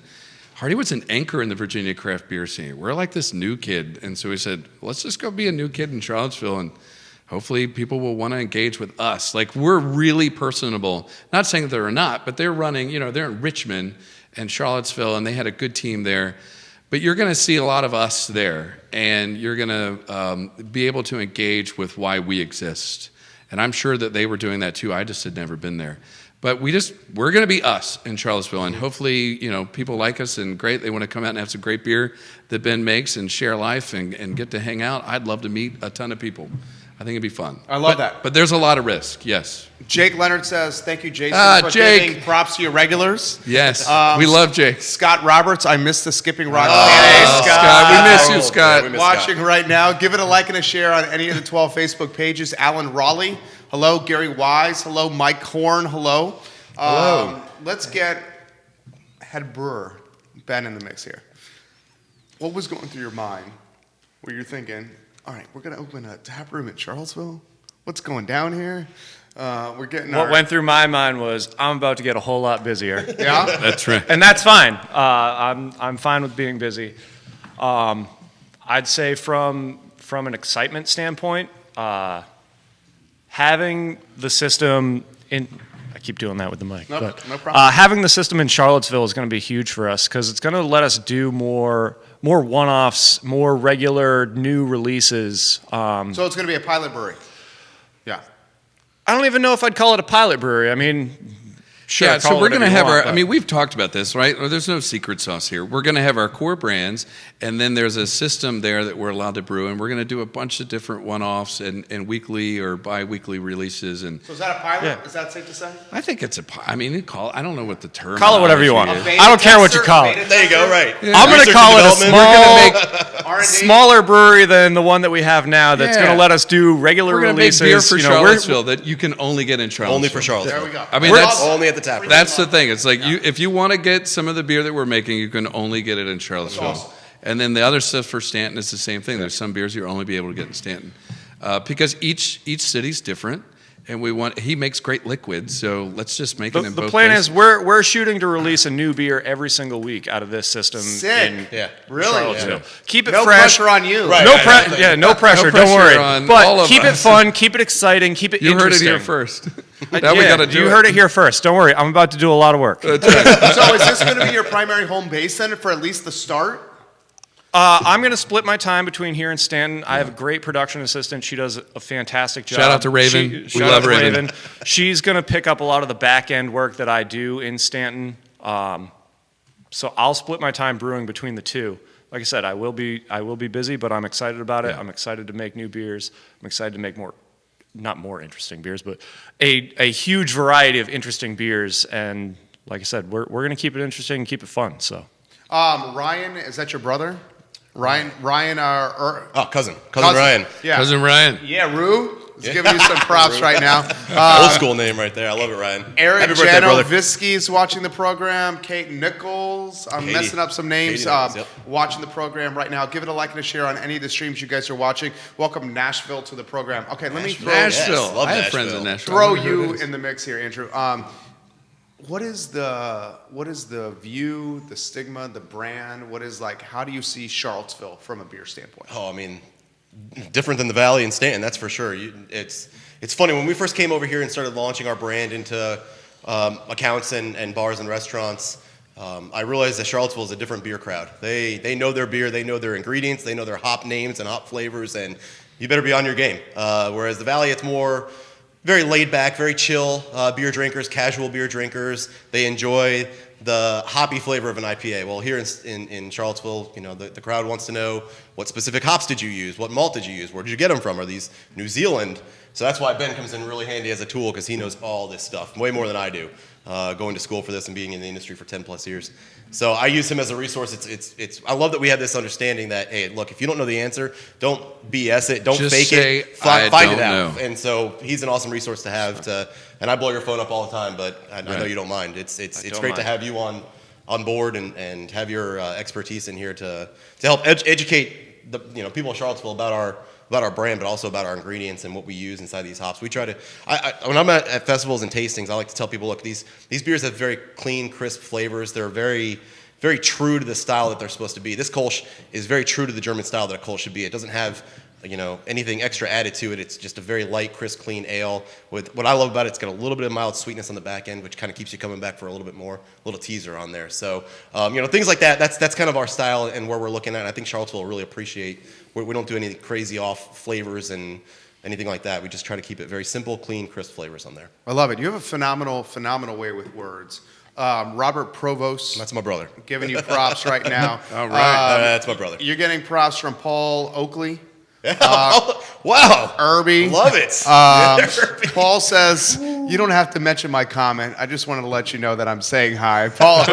Hardywood's an anchor in the Virginia craft beer scene. We're like this new kid, and so we said, let's just go be a new kid in Charlottesville, and hopefully people will want to engage with us. Like, we're really personable. Not saying that they're not, but they're running, they're in Richmond and Charlottesville, and they had a good team there. But you're going to see a lot of us there, and you're going to be able to engage with why we exist. And I'm sure that they were doing that too. I just had never been there. But we're going to be us in Charlottesville, and hopefully, people like us and great. They want to come out and have some great beer that Ben makes and share life and get to hang out. I'd love to meet a ton of people. I think it'd be fun. I love that. But there's a lot of risk, yes. Jake Leonard says, thank you, Jason, for Jake. giving props to your regulars. Yes, we love Jake. Scott Roberts, I missed the skipping rock. Hey, Scott, we miss you, Scott. we miss Watching right now. Give it a like and a share on any of the 12 Facebook pages. Alan Raleigh, hello. Gary Wise, hello. Mike Horn, hello. Hello. Let's get head brewer Ben in the mix here. What was going through your mind where you're thinking, all right, we're going to open a tap room in Charlottesville? What's going down here? We're getting What went through my mind was, I'm about to get a whole lot busier. Yeah? That's right. And that's fine. I'm fine with being busy. I'd say from an excitement standpoint, having the system in. I keep doing that with the mic. Nope, but, no problem. having the system in Charlottesville is going to be huge for us because it's going to let us do more one-offs, more regular new releases. So it's going to be a pilot brewery. Yeah. I don't even know if I'd call it a pilot brewery. I mean, Sure, Yeah, call so it we're going to whatever you have want, our, but- I mean, we've talked about this, right? Well, there's no secret sauce here. We're going to have our core brands, and then there's a system there that we're allowed to brew, and we're going to do a bunch of different one-offs and weekly or bi-weekly releases. And So is that a pilot? Yeah. Is that safe to say? I think it's I mean, I don't know what the term Call it whatever you want. is. Beta I don't care what you tester, call it. beta There you go, tester, right. I'm going to Research call and it a development. small, R&D. smaller brewery than the one that we have now. That's Yeah. going to let us do regular We're going to make releases. beer for you know, we're- Charlottesville that you can only get in Charlottesville. Only for Charlottesville. There we go. I mean, We're that's Only at the tap room. That's the thing. It's like if you want to get some of the beer that we're making, you can only get it in Charlottesville. awesome. And then the other stuff for Staunton is the same thing. There's some beers you'll only be able to get in Staunton because each city's different, and he makes great liquids. So let's just make it in The both plan places. is we're shooting to release a new beer every single week out of this system Sick. in Yeah. Really? Charlottesville. Keep it No fresh. pressure on you. Right. No Yeah, pressure. No Don't worry. pressure on all But of keep it us. fun. Keep it exciting. Keep it You heard it interesting. here first. Now we Yeah, got to do you it. heard it here first. Don't worry. I'm about to do a lot of work. So is this going to be your primary home base then for at least the start? I'm going to split my time between here and Stanton. I have a great production assistant. She does a fantastic job. Shout out to Raven. We Shout out love to Raven. She's going to pick up a lot of the back end work that I do in Stanton. So I'll split my time brewing between the two. Like I said, I will be busy, but I'm excited about it. Yeah. I'm excited to make new beers. I'm excited to make not more interesting beers, but a huge variety of interesting beers. And like I said, we're going to keep it interesting and keep it fun. So. Ryan, is that your brother? Ryan, Cousin Ryan. Yeah. Cousin Ryan. Yeah, Rue is giving you some props right now. Old school name right there. I love it, Ryan. Eric Happy birthday, brother. Janovisky's watching the program. Kate Nichols. I'm Katie. messing up some names. Katie Nichols, yep. Watching the program right now. Give it a like and a share on any of the streams you guys are watching. Welcome Nashville to the program. Okay, let me Nashville. Yes, love I have Nashville. friends in Nashville. throw I wonder who you it is. in the mix here, Andrew. What is the view, the stigma, the brand? How do you see Charlottesville from a beer standpoint? Oh, I mean, different than the Valley and Stanton, that's for sure. It's funny, when we first came over here and started launching our brand into accounts and bars and restaurants, I realized that Charlottesville is a different beer crowd. They know their beer, they know their ingredients, they know their hop names and hop flavors, and you better be on your game. Whereas the Valley, it's more very laid back, very chill beer drinkers, casual beer drinkers. They enjoy the hoppy flavor of an IPA. Well, here in Charlottesville, the crowd wants to know what specific hops did you use? What malt did you use? Where did you get them from? Are these New Zealand? So that's why Ben comes in really handy as a tool because he knows all this stuff, way more than I do, going to school for this and being in the industry for 10 plus years. So I use him as a resource. I love that we have this understanding that, hey, look, if you don't know the answer, don't BS it, don't Just fake say, it, find "I it don't out. know." And so he's an awesome resource to have and I blow your phone up all the time, but I know Right. you don't mind. It's don't great to mind. have you on board and have your expertise in here to help educate the people in Charlottesville about our brand, but also about our ingredients and what we use inside these hops. We try to, when I'm at festivals and tastings, I like to tell people, look, these beers have very clean, crisp flavors. They're very, very true to the style that they're supposed to be. This Kolsch is very true to the German style that a Kolsch should be. It doesn't have anything extra added to it. It's just a very light, crisp, clean ale. With what I love about it, it's got a little bit of mild sweetness on the back end, which kind of keeps you coming back for a little bit more, a little teaser on there. So, things like that. That's kind of our style and where we're looking at. And I think Charlottesville will really appreciate. We don't do any crazy off flavors and anything like that. We just try to keep it very simple, clean, crisp flavors on there. I love it. You have a phenomenal way with words. Robert Provost, That's my brother. giving you props right now. All right. That's my brother. You're getting props from Paul Oakley. Wow. Irby. Love it. Paul says, you don't have to mention my comment. I just wanted to let you know that I'm saying hi. Paul. All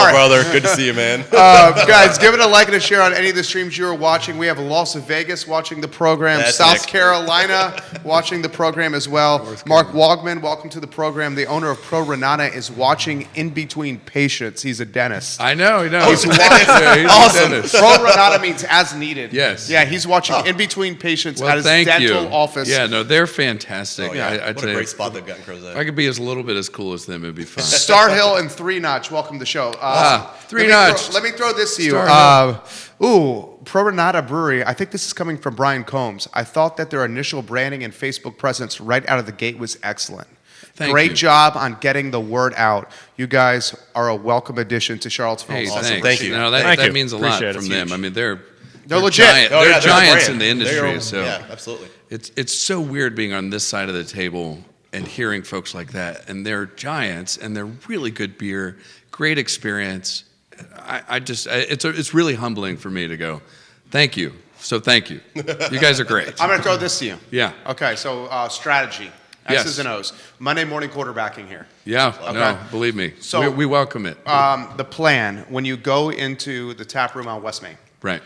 right. brother. Good to see you, man. Guys, give it a like and a share on any of the streams you're watching. We have Las Vegas watching the program. That's South Nick. Carolina watching the program as well. Mark Wogman, welcome to the program. The owner of Pro Renata is watching in between patients. He's a dentist. I know. He's watching. Yeah, he's a Awesome. dentist. Pro Renata means as needed. Yes. Yeah, he's watching in between patients Well, at his thank dental you. office. Yeah, no, they're fantastic. Oh, yeah. I What tell a you, great spot they've got in Crozet. if I could be as little bit as cool as them, it'd be fine. Star Hill and Three Notch, welcome to the show. Three Notch. Let me throw this to you. Star Pro Renata Brewery. I think this is coming from Brian Combs. I thought that their initial branding and Facebook presence right out of the gate was excellent. Thank Great you. job on getting the word out. You guys are a welcome addition to Charlottesville. Hey, Awesome. thanks. Thank you. No, that, Thank that you. means a lot Appreciate it. from It's them. huge. I mean, they're legit. Giant, Oh, they're yeah, giants brand. in the industry. They're- So yeah, absolutely. it's so weird being on this side of the table and hearing folks like that, and they're giants, and they're really good beer, great experience. It's really humbling for me to go, thank you. So thank you. You guys are great. I'm going to throw this to you. Yeah. Okay, so strategy. X's and O's. Monday morning quarterbacking here. Yeah, Okay. no, believe me. So- we welcome it. The plan, when you go into the tap room on West Main, Right.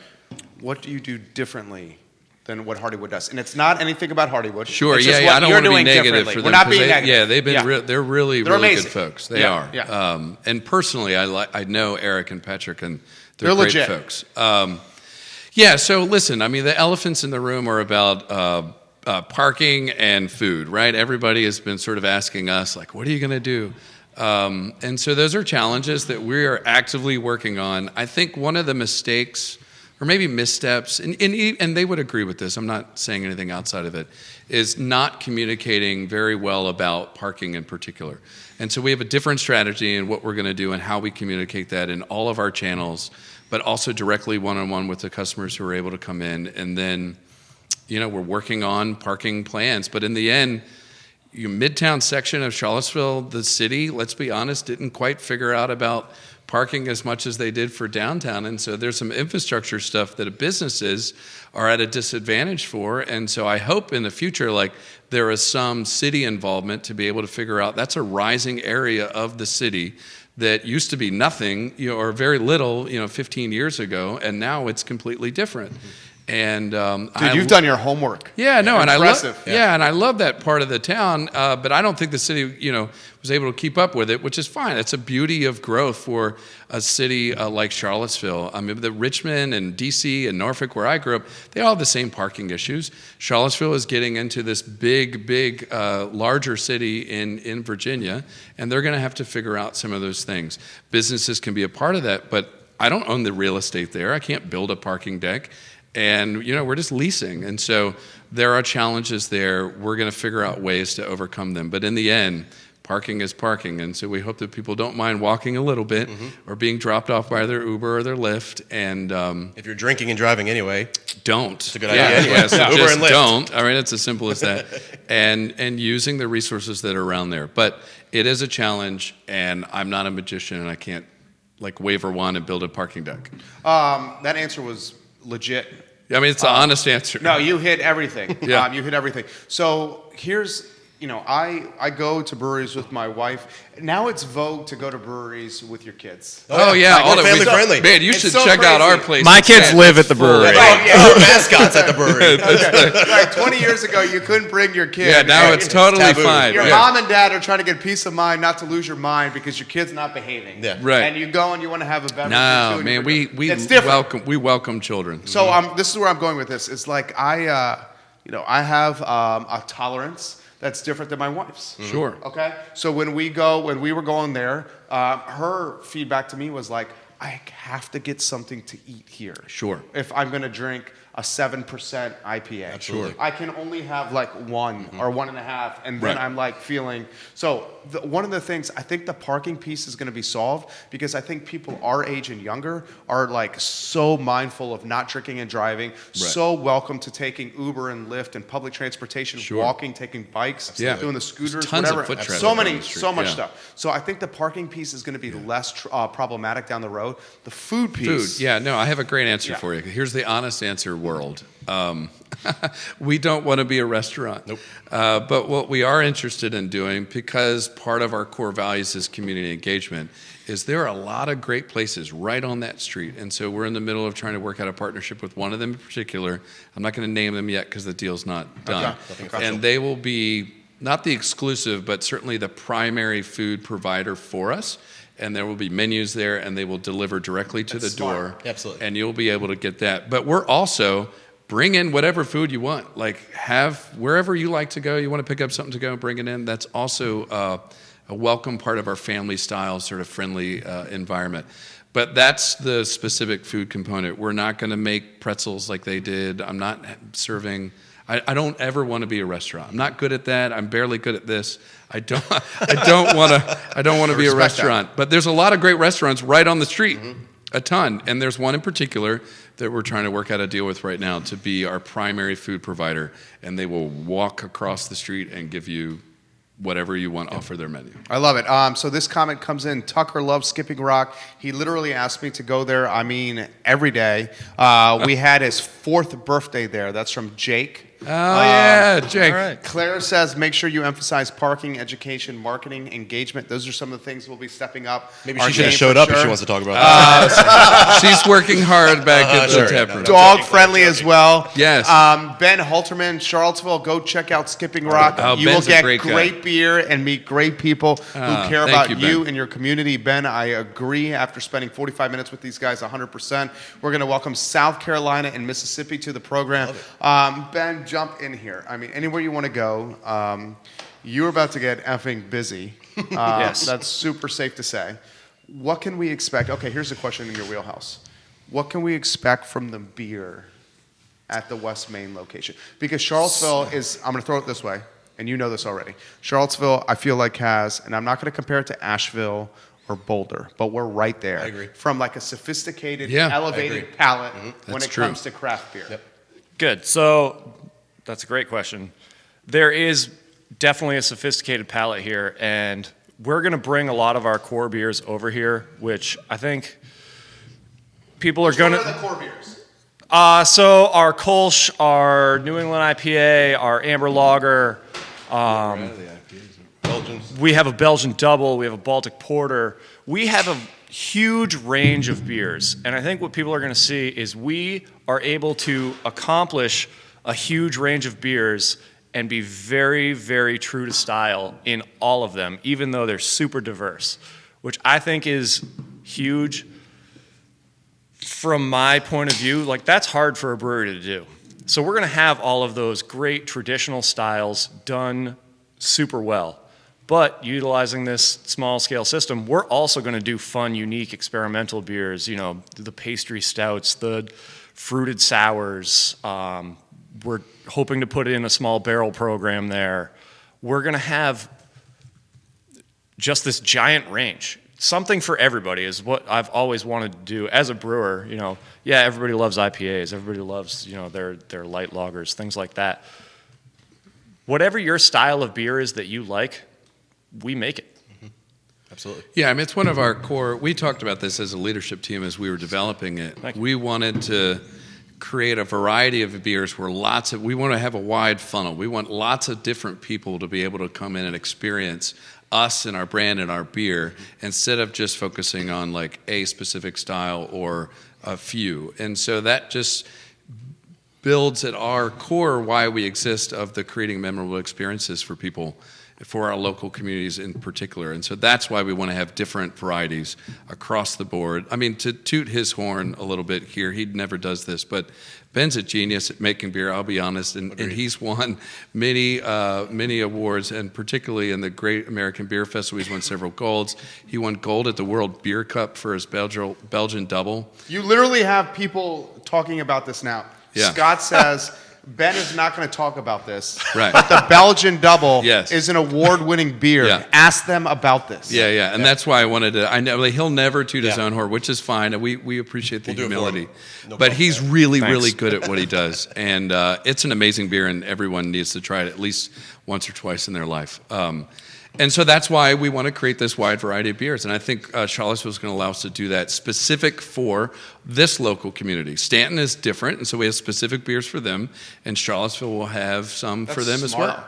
what do you do differently than what Hardywood does? And it's not anything about Hardywood. Sure, It's just yeah, what I don't you're want to be doing negative differently. for them. We're not 'cause being they, negative. Yeah, they've been they're really amazing. good folks. They Yeah, are. yeah. And personally, I know Eric and Patrick, and they're They're great legit. folks. Yeah, so listen, I mean, the elephants in the room are about parking and food, right? Everybody has been sort of asking us, like, what are you going to do? And so those are challenges that we are actively working on. I think one of the mistakes, or maybe missteps, and they would agree with this, I'm not saying anything outside of it, is not communicating very well about parking in particular. And so we have a different strategy in what we're going to do and how we communicate that in all of our channels, but also directly one-on-one with the customers who are able to come in. And then, we're working on parking plans. But in the end, Midtown section of Charlottesville, the city, let's be honest, didn't quite figure out about parking as much as they did for downtown. And so there's some infrastructure stuff that businesses are at a disadvantage for. And so I hope in the future, like, there is some city involvement to be able to figure out that's a rising area of the city that used to be nothing, or very little, 15 years ago, and now it's completely different. And Dude, you've done your homework. Yeah, no, and Impressive. and I love that part of the town, but I don't think the city, was able to keep up with it, which is fine. It's a beauty of growth for a city like Charlottesville. I mean, the Richmond and DC and Norfolk, where I grew up, they all have the same parking issues. Charlottesville is getting into this big, larger city in Virginia, and they're going to have to figure out some of those things. Businesses can be a part of that, but I don't own the real estate there. I can't build a parking deck. And, we're just leasing. And so there are challenges there. We're going to figure out ways to overcome them. But in the end, parking is parking. And so we hope that people don't mind walking a little bit or being dropped off by their Uber or their Lyft. And If you're drinking and driving anyway, don't. it's a good idea anyway. Yeah, so Uber just and Lyft. don't. All right, it's as simple as that. And using the resources that are around there. But it is a challenge, and I'm not a magician, and I can't, wave a wand and build a parking deck. That answer was legit. I mean, it's an honest answer. No, you hit everything. Yeah. You hit everything. So here's, I go to breweries with my wife. Now it's vogue to go to breweries with your kids. Oh, yeah. Like, all that family we- friendly. Man, you It's should so check out our crazy. place. My It's kids full. live at the brewery. Right. yeah. Our mascots at the brewery. Okay. Like 20 years ago, you couldn't bring your kid. Yeah, now it's totally taboo. fine. Your Yeah. mom and dad are trying to get peace of mind, not to lose your mind because your kid's not behaving. Yeah. Right. And you go and you want to have a beverage. or No, two and man, you're- we it's different. welcome children. So this is where I'm going with this. It's like I have a tolerance that's different than my wife's. Sure. Okay. So when we were going there, her feedback to me was like, I have to get something to eat here. Sure. If I'm going to drink a 7% IPA. Absolutely. I can only have like one or 1.5, and then Right. I'm like feeling. So one of the things, I think the parking piece is going to be solved because I think people our age and younger are like so mindful of not drinking and driving, so welcome to taking Uber and Lyft and public transportation, Sure. walking, taking bikes, Yeah. doing the scooters, Tons of whatever. foot traffic so on many, the street, so much yeah. stuff. So I think the parking piece is going to be less problematic down the road. The food piece. Food. Yeah, no, I have a great answer Yeah. for you. Here's the honest answer, world. We don't want to be a restaurant. Nope. But what we are interested in doing, because part of our core values is community engagement, is there are a lot of great places right on that street. And so we're in the middle of trying to work out a partnership with one of them in particular. I'm not going to name them yet because the deal's not done. Okay. And they will be not the exclusive, but certainly the primary food provider for us. And there will be menus there, and they will deliver directly to That's the door. smart. Absolutely. And you'll be able to get that. But we're also bring in whatever food you want. Like, have wherever you like to go, you want to pick up something to go, bring it in. That's also a welcome part of our family style, sort of friendly environment. But that's the specific food component. We're not going to make pretzels like they did. I'm not serving. I don't ever want to be a restaurant. I'm not good at that. I'm barely good at this. I don't want to be a restaurant. But there's a lot of great restaurants right on the street. A ton. And there's one in particular that we're trying to work out a deal with right now to be our primary food provider. And they will walk across the street and give you whatever you want off of their menu. I love it. So this comment comes in. Tucker loves Skipping Rock. He literally asked me to go there, every day. We had his 4th birthday there. That's from Jake. Oh, yeah, Jake. All right. Claire says, make sure you emphasize parking, education, marketing, engagement. Those are some of the things we'll be stepping up. Maybe our she should have game showed for up if she sure. wants to talk about that. She's working hard back at the sure, tap yeah, room. no. Dog friendly as well. Yes. Ben Halterman, Charlottesville, go check out Skipping Rock. Oh, You will Ben's a get great guy. beer and meet great people who care thank about you, you Ben. and your community. Ben, I agree. After spending 45 minutes with these guys, 100%. We're going to welcome South Carolina and Mississippi to the program. Ben, jump in here. Anywhere you want to go. You're about to get effing busy. Yes. That's super safe to say. What can we expect? Okay, here's a question in your wheelhouse. What can we expect from the beer at the West Main location? Because Charlottesville is, I'm going to throw it this way, and you know this already. Charlottesville, I feel like has, and I'm not going to compare it to Asheville or Boulder, but we're right there. I agree. From like a sophisticated, Yeah, I elevated agree. palate when That's it true. comes to craft beer. Yep. Good. So that's a great question. There is definitely a sophisticated palate here, and we're going to bring a lot of our core beers over here, which I think people are going What are to. the core beers? So our Kolsch, our New England IPA, our Amber Lager. Belgians. We have a Belgian Double. We have a Baltic Porter. We have a huge range of beers, and I think what people are going to see is we are able to accomplish a huge range of beers and be very, very true to style in all of them, even though they're super diverse, which I think is huge. From my point of view, like that's hard for a brewery to do. So we're going to have all of those great traditional styles done super well. But utilizing this small scale system, we're also going to do fun, unique, experimental beers, the pastry stouts, the fruited sours. We're hoping to put in a small barrel program there. We're going to have just this giant range. Something for everybody is what I've always wanted to do as a brewer. Everybody loves IPAs. Everybody loves, their light lagers, things like that. Whatever your style of beer is that you like, we make it. Absolutely. Yeah, it's one of our core. We talked about this as a leadership team as we were developing it. Thank you. We wanted to create a variety of beers where we want to have a wide funnel. We want lots of different people to be able to come in and experience us and our brand and our beer instead of just focusing on like a specific style or a few. And so that just builds at our core why we exist of the creating memorable experiences for people, for our local communities in particular. And so that's why we want to have different varieties across the board. To toot his horn a little bit here, he never does this, but Ben's a genius at making beer, I'll be honest, and he's won many awards, and particularly in the Great American Beer Festival, he's won several golds. He won gold at the World Beer Cup for his Belgian Double. You literally have people talking about this now. Yeah. Scott says Ben is not going to talk about this. Right. But the Belgian Double Yes. is an award-winning beer. Yeah. Ask them about this. Yeah, and that's why I wanted to. I know he'll never toot his Yeah. own horn, which is fine, and we appreciate the We'll do it for him. humility. No But problem. he's really, Thanks. really good at what he does, and it's an amazing beer, and everyone needs to try it at least once or twice in their life. And so that's why we want to create this wide variety of beers, and I think Charlottesville is going to allow us to do that specific for this local community. Staunton is different, and so we have specific beers for them, and Charlottesville will have some for them as well.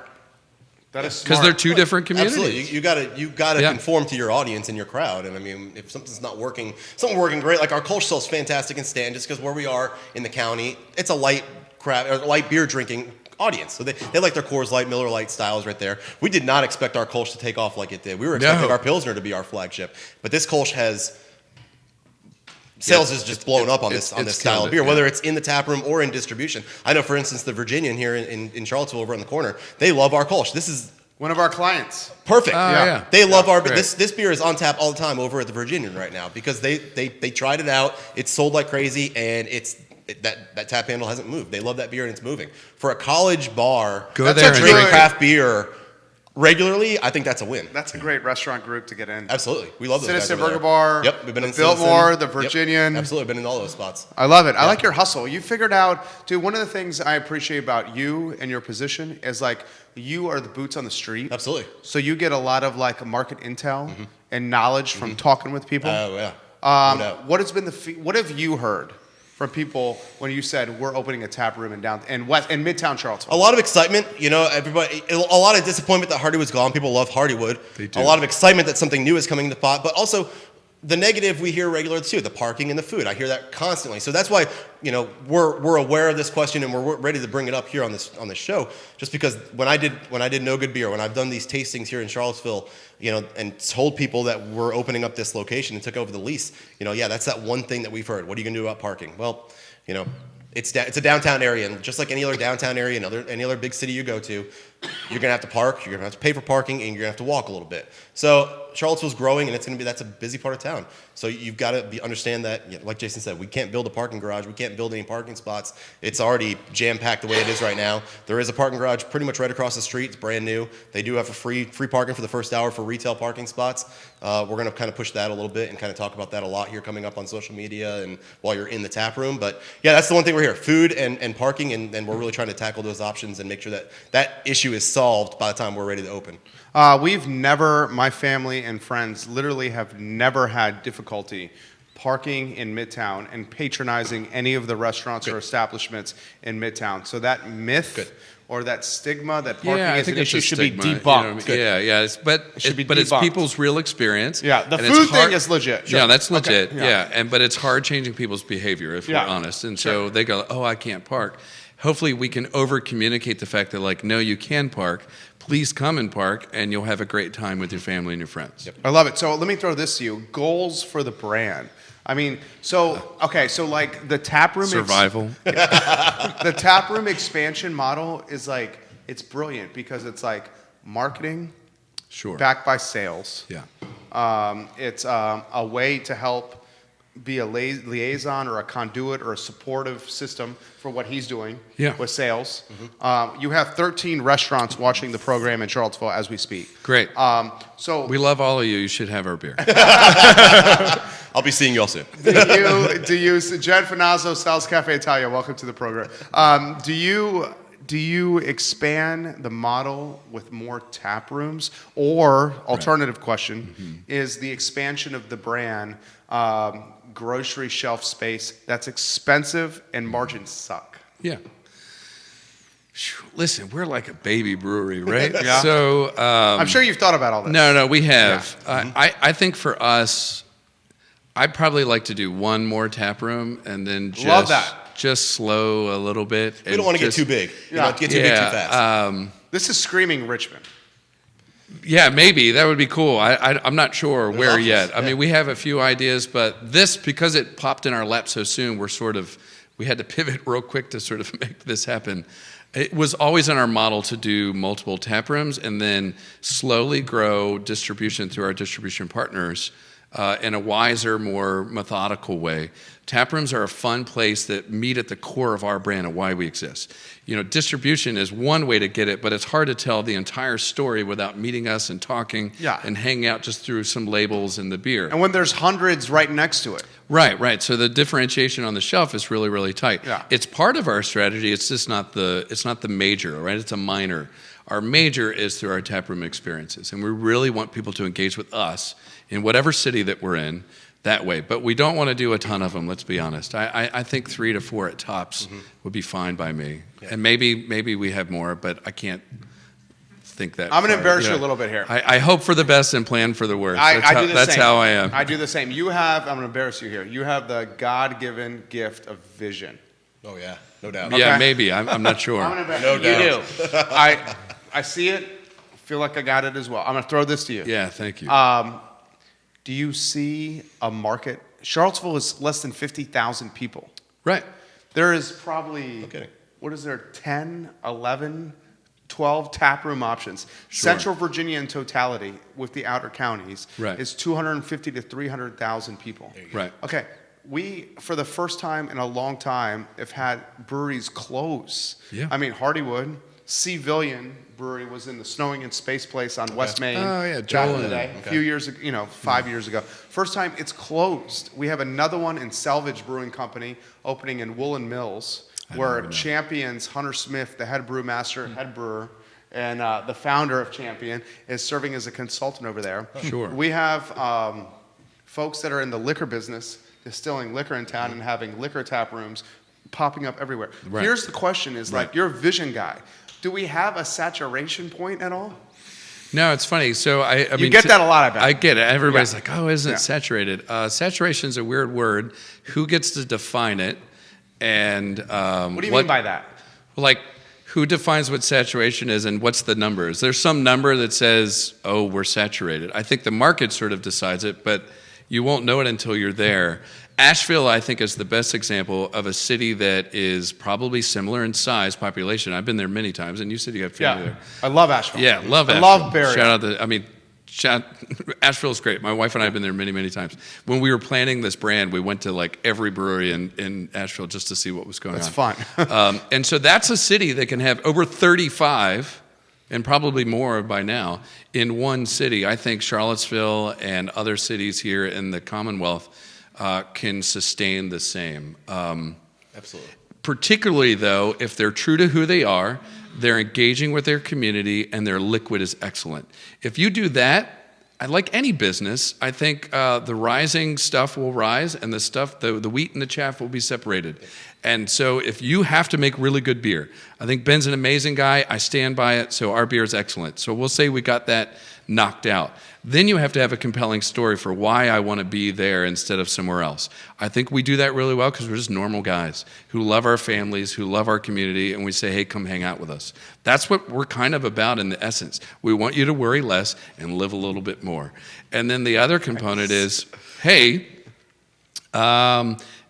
That is Because smart. they're two different communities. Absolutely. You gotta Yeah. conform to your audience and your crowd. And if something's not working, something working great, like our Kolsch sells fantastic in Stanton, just because where we are in the county, it's a light beer drinking audience. So they like their Coors Light, Miller Lite styles right there. We did not expect our Kolsch to take off like it did. We were expecting our Pilsner to be our flagship. But this Kolsch has sales is just blown up on this it's style killed of beer, it, yeah. whether it's in the tap room or in distribution. I know, for instance, the Virginian here in Charlottesville over on the corner, they love our Kolsch. This is One of our clients. perfect. yeah. They love our great. this beer is on tap all the time over at the Virginian right now because they tried it out. It's sold like crazy, and that tap handle hasn't moved. They love that beer, and it's moving. For a college bar, Go That's there a and good- drink. craft beer, regularly, I think that's a win. That's a great restaurant group to get in. Absolutely. We love those Citizen guys over Burger there. Bar. Yep, we've been in Biltmore, Citizen. the Virginian. Yep, absolutely, been in all those spots. I love it. I like your hustle. You figured out, dude, one of the things I appreciate about you and your position is like you are the boots on the street. Absolutely. So you get a lot of like market intel and knowledge from talking with people. Oh, yeah. No doubt. What has been what have you heard from people when you said we're opening a tap room in Midtown Charlottesville? A lot of excitement, everybody. A lot of disappointment that Hardywood's gone. People love Hardywood. They do. A lot of excitement that something new is coming to the pot, but also the negative we hear regularly too, the parking and the food. I hear that constantly. So that's why, we're aware of this question and we're ready to bring it up here on this show. Just because when I did No Good Beer, when I've done these tastings here in Charlottesville, and told people that we're opening up this location and took over the lease, that's that one thing that we've heard. What are you gonna do about parking? Well, it's a downtown area, and just like any other downtown area, any other big city you go to, you're gonna have to park, you're gonna have to pay for parking, and you're gonna have to walk a little bit. So Charlottesville's growing, and that's a busy part of town. So you've got to understand that, like Jason said, we can't build a parking garage, we can't build any parking spots. It's already jam-packed the way it is right now. There is a parking garage pretty much right across the street. It's brand new. They do have a free parking for the first hour for retail parking spots. We're gonna kind of push that a little bit and kind of talk about that a lot here coming up on social media and while you're in the tap room. But yeah, that's the one thing we're here: food and parking, and we're really trying to tackle those options and make sure that issue is solved by the time we're ready to open. My family and friends literally have never had difficulty parking in Midtown and patronizing any of the restaurants or establishments in Midtown. So that myth or that stigma that parking is an issue should be debunked. It's people's real experience. Yeah, the food thing is legit. Sure. Yeah, that's legit. Okay. Yeah. But it's hard changing people's behavior if we're honest. And so they go, "Oh, I can't park." Hopefully we can over communicate the fact that, like, no, you can park. Please come and park, and you'll have a great time with your family and your friends. Yep. I love it. So let me throw this to you: goals for the brand. I mean, so like the tap room survival. The tap room expansion model is like, it's brilliant because it's like marketing, backed by sales. Yeah. It's a way to help be a liaison or a conduit or a supportive system for what he's doing with sales. You have 13 restaurants watching the program in Charlottesville as we speak. Great. So we love all of you. You should have our beer. I'll be seeing you all soon. Jen Finazzo, Sal's Cafe Italia, welcome to the program. Do you expand the model with more tap rooms? Or, alternative question, is the expansion of the brand grocery shelf space that's expensive and margins suck? Yeah. Listen, we're like a baby brewery, right? Yeah. So I'm sure you've thought about all this. No, we have. Yeah. I think for us, I'd probably like to do one more tap room and then just slow a little bit. We don't want to get too big. Get too big too fast. This is screaming Richmond. Yeah, maybe. That would be cool. I'm not sure where yet. Yeah. I mean, we have a few ideas, but this, because it popped in our lap so soon, we had to pivot real quick to sort of make this happen. It was always in our model to do multiple tap rooms and then slowly grow distribution through our distribution partners in a wiser, more methodical way. Tap rooms are a fun place that meet at the core of our brand and why we exist. Distribution is one way to get it, but it's hard to tell the entire story without meeting us and talking and hanging out just through some labels and the beer. And when there's hundreds right next to it. Right. So the differentiation on the shelf is really, really tight. Yeah. It's part of our strategy. It's just not the major, right? It's a minor. Our major is through our taproom experiences, and we really want people to engage with us in whatever city that we're in that way. But we don't want to do a ton of them, let's be honest. I think 3 to 4 at tops would be fine by me. Yeah. And maybe we have more, but I can't think that. I'm going to embarrass you a little bit here. I hope for the best and plan for the worst. That's how I am. I do the same. I'm going to embarrass you here. You have the God-given gift of vision. Oh, yeah. No doubt. Yeah, Okay. maybe. I'm not sure. I'm gonna No doubt. You do. I see it. Feel like I got it as well. I'm going to throw this to you. Yeah, thank you. Do you see a market? Charlottesville is less than 50,000 people. Right. There is probably, No kidding. what is there, 10, 11, 12 taproom options. Sure. Central Virginia in totality with the outer counties is 250 to 300,000 people. Right. Okay. We, for the first time in a long time, have had breweries close. Yeah. I mean, Hardywood, CVille Brewery was in the Snowing in Space Place on West Main. Oh, yeah, back Joel in the and day. them. A few years ago, 5 years ago. First time it's closed. We have another one in Salvage Brewing Company opening in Woolen Mills, where Champions Hunter Smith, the head brewmaster, head brewer, and the founder of Champion, is serving as a consultant over there. Sure. We have folks that are in the liquor business, distilling liquor in town and having liquor tap rooms popping up everywhere. Right. Here's the question is, like, you're a vision guy. Do we have a saturation point at all? No, it's funny. So I mean, You get that a lot, I bet. I get it. Everybody's Yeah. like, "Oh, isn't Yeah. it saturated?" Saturation is a weird word. Who gets to define it? And What do you mean by that? like, who defines what saturation is, and what's the numbers? There's some number that says, "Oh, we're saturated." I think the market sort of decides it, but you won't know it until you're there. Asheville, I think, is the best example of a city that is probably similar in size, population. I've been there many times, and you said you got family there. I love Asheville. Yeah, love I Asheville. love Barry. Shout out Asheville's great. My wife and I have been there many, many times. When we were planning this brand, we went to like every brewery in Asheville just to see what was going That's on. fun. And so that's a city that can have over 35, and probably more by now, in one city. I think Charlottesville and other cities here in the Commonwealth can sustain the same. Absolutely. Particularly, though, if they're true to who they are, they're engaging with their community, and their liquid is excellent. If you do that, like any business, I think the rising stuff will rise, and the wheat and the chaff will be separated. And so if you have to make really good beer, I think Ben's an amazing guy. I stand by it, so our beer is excellent. So we'll say we got that knocked out. Then you have to have a compelling story for why I want to be there instead of somewhere else. I think we do that really well because we're just normal guys who love our families, who love our community, and we say, hey, come hang out with us. That's what we're kind of about in the essence. We want you to worry less and live a little bit more. And then the other component is, hey,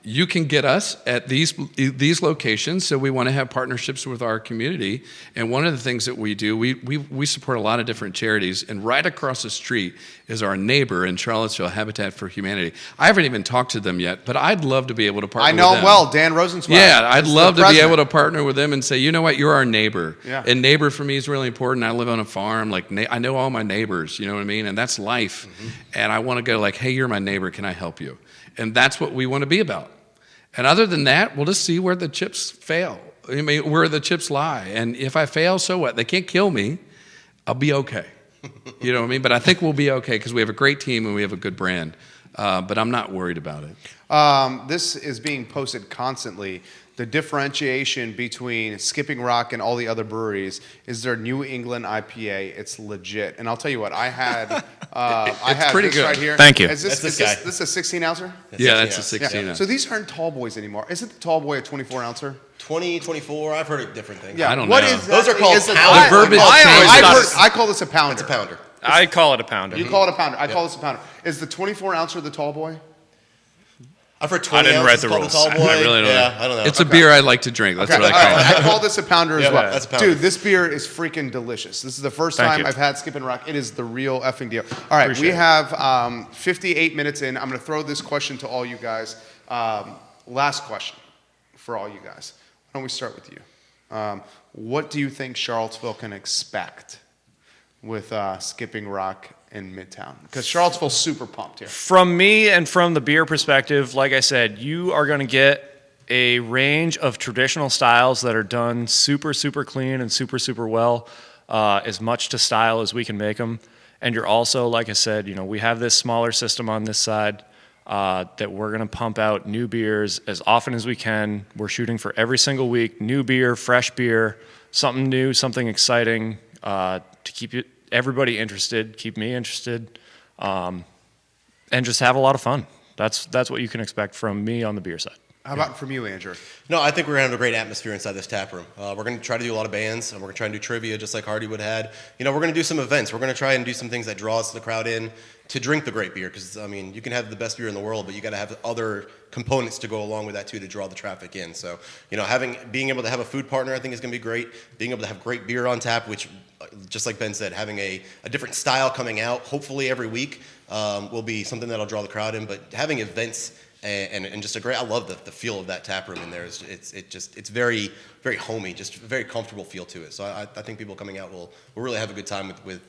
you can get us at these locations, so we want to have partnerships with our community. And one of the things that we do, we support a lot of different charities, and right across the street is our neighbor in Charlottesville, Habitat for Humanity. I haven't even talked to them yet, but I'd love to be able to partner with them. I know him well, Dan Rosenzweig. Yeah, I'd He's love the to be president. able to partner with them and say, you know what, you're our neighbor. Yeah. And neighbor for me is really important. I live on a farm. Like, I know all my neighbors, you know what I mean? And that's life. Mm-hmm. And I want to go like, hey, you're my neighbor. Can I help you? And that's what we want to be about. And other than that, we'll just see where the chips fail. I mean, where the chips lie. And if I fail, so what? They can't kill me. I'll be okay. You know what I mean? But I think we'll be okay because we have a great team and we have a good brand. But I'm not worried about it. This is being posted constantly. The differentiation between Skipping Rock and all the other breweries is their New England IPA. It's legit. And I'll tell you what, I had pretty this good. right here. Thank you. Is this, That's is this this, guy. this a 16 ouncer? Yeah, that's a ounce. 16 ounce. So these aren't tall boys anymore. Isn't the tall boy a 24 ouncer? 20, 24, I've heard of different things. I don't What know. is Those are called is it- pounders. The verbiage I call this a pounder. It's a pounder. I call it a pounder. You call it a pounder. I call this a pounder. Is the 24 ouncer the tall boy? I've heard 20 didn't write ounces the called rules. a tall boy. I really don't yeah, know. I don't know. It's a beer I like to drink. That's Okay, what I call it. I call this a pounder as Yeah, well. that's a pounder. Dude, this beer is freaking delicious. This is the first Thank time you. I've had Skippin' Rock. It is the real effing deal. All right, Appreciate we it. have 58 minutes in. I'm going to throw this question to all you guys. Last question for all you guys. Why don't we start with you? What do you think Charlottesville can expect with Skipping Rock in Midtown? Because Charlottesville's super pumped here. From me and from the beer perspective, like I said, you are going to get a range of traditional styles that are done super, super clean and super, super well, as much to style as we can make them. And you're also, like I said, you know, we have this smaller system on this side that we're going to pump out new beers as often as we can. We're shooting for every single week, new beer, fresh beer, something new, something exciting to keep everybody interested, keep me interested, and just have a lot of fun. That's what you can expect from me on the beer side. How about from you, Andrew? No, I think we're going to have a great atmosphere inside this tap room. We're going to try to do a lot of bands, and we're going to try and do trivia just like Hardywood had. You know, we're going to do some events. We're going to try and do some things that draws the crowd in to drink the great beer. Because, I mean, you can have the best beer in the world, but you got to have other components to go along with that, too, to draw the traffic in. So, you know, being able to have a food partner, I think, is going to be great. Being able to have great beer on tap, which, just like Ben said, having a different style coming out, hopefully every week, will be something that'll draw the crowd in. But having events and just a great. I love the feel of that tap room in there. It's very very homey, just a very comfortable feel to it. So I think people coming out will really have a good time with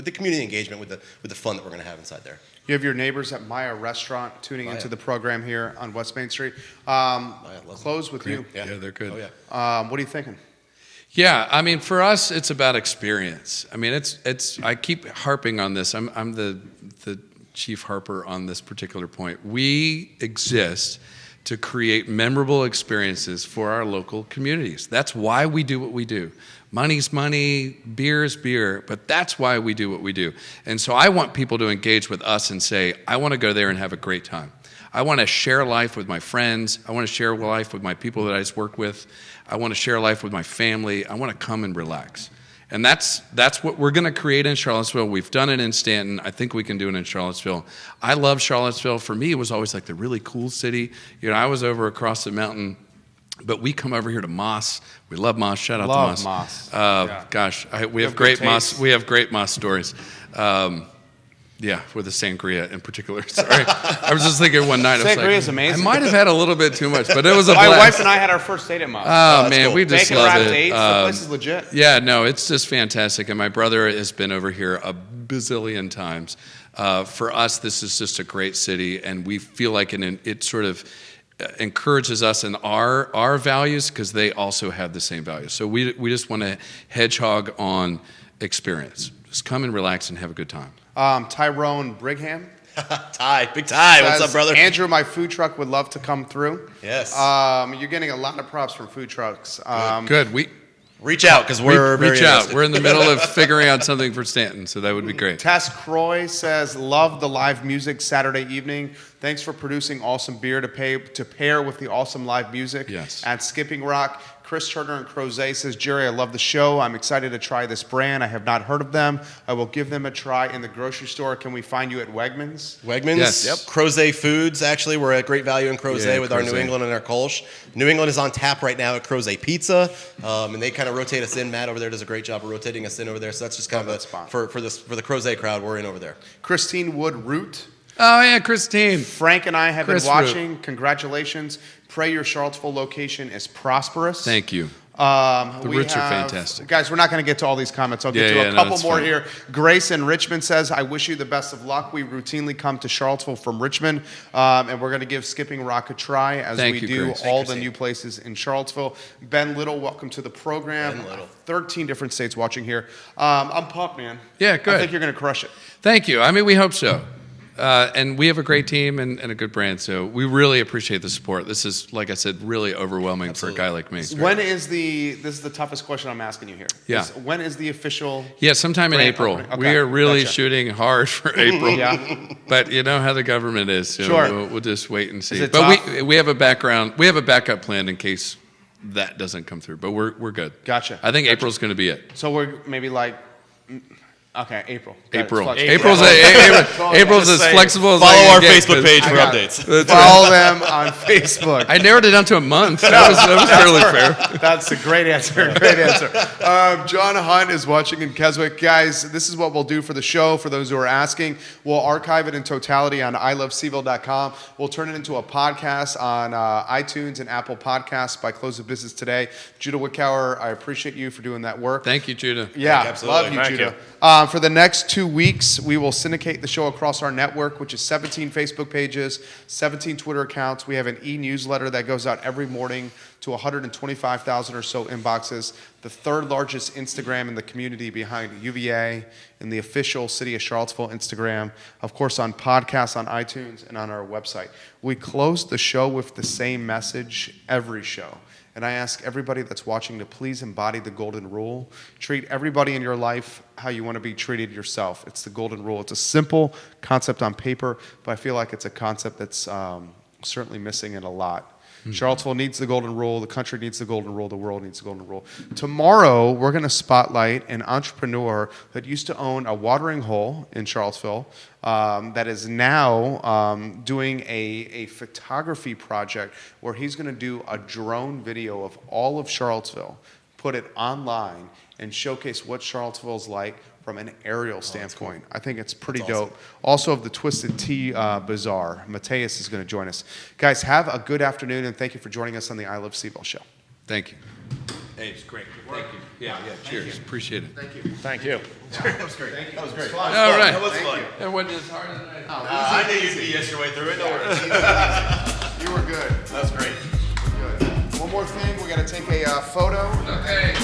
the community engagement, with the fun that we're going to have inside there. You have your neighbors at Maya Restaurant tuning into the program here on West Main Street. Close with you. Yeah, they're good. Oh yeah. What are you thinking? Yeah, I mean, for us, it's about experience. I mean, I keep harping on this. I'm the chief harper on this particular point. We exist to create memorable experiences for our local communities. That's why we do what we do. Money's money, beer's beer, but that's why we do what we do. And so I want people to engage with us and say, I want to go there and have a great time. I want to share life with my friends. I want to share life with my people that I just work with. I want to share life with my family. I want to come and relax. And that's what we're going to create in Charlottesville. We've done it in Staunton. I think we can do it in Charlottesville. I love Charlottesville. For me, it was always like the really cool city. You know, I was over across the mountain, but we come over here to Moss. We love Moss. Shout out to Moss. Yeah. Gosh, we have good great taste. Moss. We have great Moss stories. Yeah, with the sangria in particular. Sorry, I was just thinking one night. Sangria is amazing. I might have had a little bit too much, but it was a My blast. wife and I had our first date at Moss. Oh, that's man, cool. we just Bacon love wrapped it. dates. The place is legit. Yeah, no, it's just fantastic. And my brother has been over here a bazillion times. For us, this is just a great city, and we feel like it sort of encourages us in our values because they also have the same values. So we just want to hedgehog on experience. Just come and relax and have a good time. Tyrone Brigham. Big Ty, what's says, up, brother? Andrew, my food truck would love to come through. Yes. You're getting a lot of props from food trucks. Good. We Reach out because we're very reach out. interested. We're in the middle of figuring out something for Staunton, so that would be great. Tess Croy says, love the live music Saturday evening. Thanks for producing awesome beer to pair with the awesome live music Yes. at Skipping Rock. Chris Turner in Crozet says, Jerry, I love the show. I'm excited to try this brand. I have not heard of them. I will give them a try in the grocery store. Can we find you at Wegmans? Wegmans, Yes. yep. Crozet Foods, actually. We're at Great Value in Crozet Yeah, with our New Crozet. England and our Kolsch. New England is on tap right now at Crozet Pizza, and they kind of rotate us in. Matt over there does a great job of rotating us in over there, so that's just kind Love of that spot. for the Crozet crowd, we're in over there. Christine Wood Root. Oh yeah, Christine. Frank and I have Chris been watching. Congratulations. Pray your Charlottesville location is prosperous. Thank you. The roots are fantastic. Guys, we're not going to get to all these comments. I'll get Yeah, to yeah, a no, couple that's more fine. here. Grace in Richmond says, I wish you the best of luck. We routinely come to Charlottesville from Richmond, and we're going to give Skipping Rock a try as Thank we you, do Grace. all Thank the you, new places in Charlottesville. Ben Little, welcome to the program. Ben Little. 13 different states watching here. I'm pumped, man. Yeah, I good. think you're going to crush it. Thank you. I mean, we hope so. And we have a great team and a good brand, so we really appreciate the support. This is, like I said, really overwhelming for a guy like me. This is the toughest question I'm asking you here. Yeah. When is the official? Yeah, sometime in Grand April. opening. Okay, We are really gotcha. shooting hard for April. Yeah. But you know how the government is, so Sure. we'll just wait and see. it But tough? we have a backup plan in case that doesn't come through. But we're good. Gotcha. I think Gotcha. April's going to be it. So we're maybe like, okay, April. Got it. April. It's flexible. April's Just as saying. flexible as Follow I can our get, Facebook but- page I for got it. updates. Follow them on Facebook. I narrowed it down to a month. That was fairly fair. That's a great answer. Great answer. John Hunt is watching in Keswick. Guys, this is what we'll do for the show. For those who are asking, we'll archive it in totality on ilovecville.com. We'll turn it into a podcast on iTunes and Apple Podcasts by close of business today. Judah Wickower, I appreciate you for doing that work. Thank you, Judah. Yeah, Absolutely. love you, Thank Judah. For the next 2 weeks, we will syndicate the show across our network, which is 17 Facebook pages, 17 Twitter accounts. We have an e-newsletter that goes out every morning to 125,000 or so inboxes. The third largest Instagram in the community behind UVA and the official City of Charlottesville Instagram. Of course, on podcasts, on iTunes, and on our website. We close the show with the same message every show. And I ask everybody that's watching to please embody the golden rule. Treat everybody in your life how you want to be treated yourself. It's the golden rule. It's a simple concept on paper, but I feel like it's a concept that's certainly missing in a lot. Charlottesville needs the golden rule. The country needs the golden rule. The world needs the golden rule. Tomorrow, we're going to spotlight an entrepreneur that used to own a watering hole in Charlottesville that is now doing a photography project where he's going to do a drone video of all of Charlottesville, put it online and showcase what Charlottesville's like from an aerial standpoint. I think it's pretty dope. Also of the Twisted Tea Bazaar, Mateus is going to join us. Guys, have a good afternoon, and thank you for joining us on the I Love CVille Show. Thank you. Hey, it's great. Thank you. Yeah, cheers. Appreciate it. Thank you. Thank you. That was great. That was great. All right. That was fun. It wasn't as hard as I I knew you'd yes your way through it. Don't worry. You were good. That was great. Good. One more thing, we got to take a photo. Okay.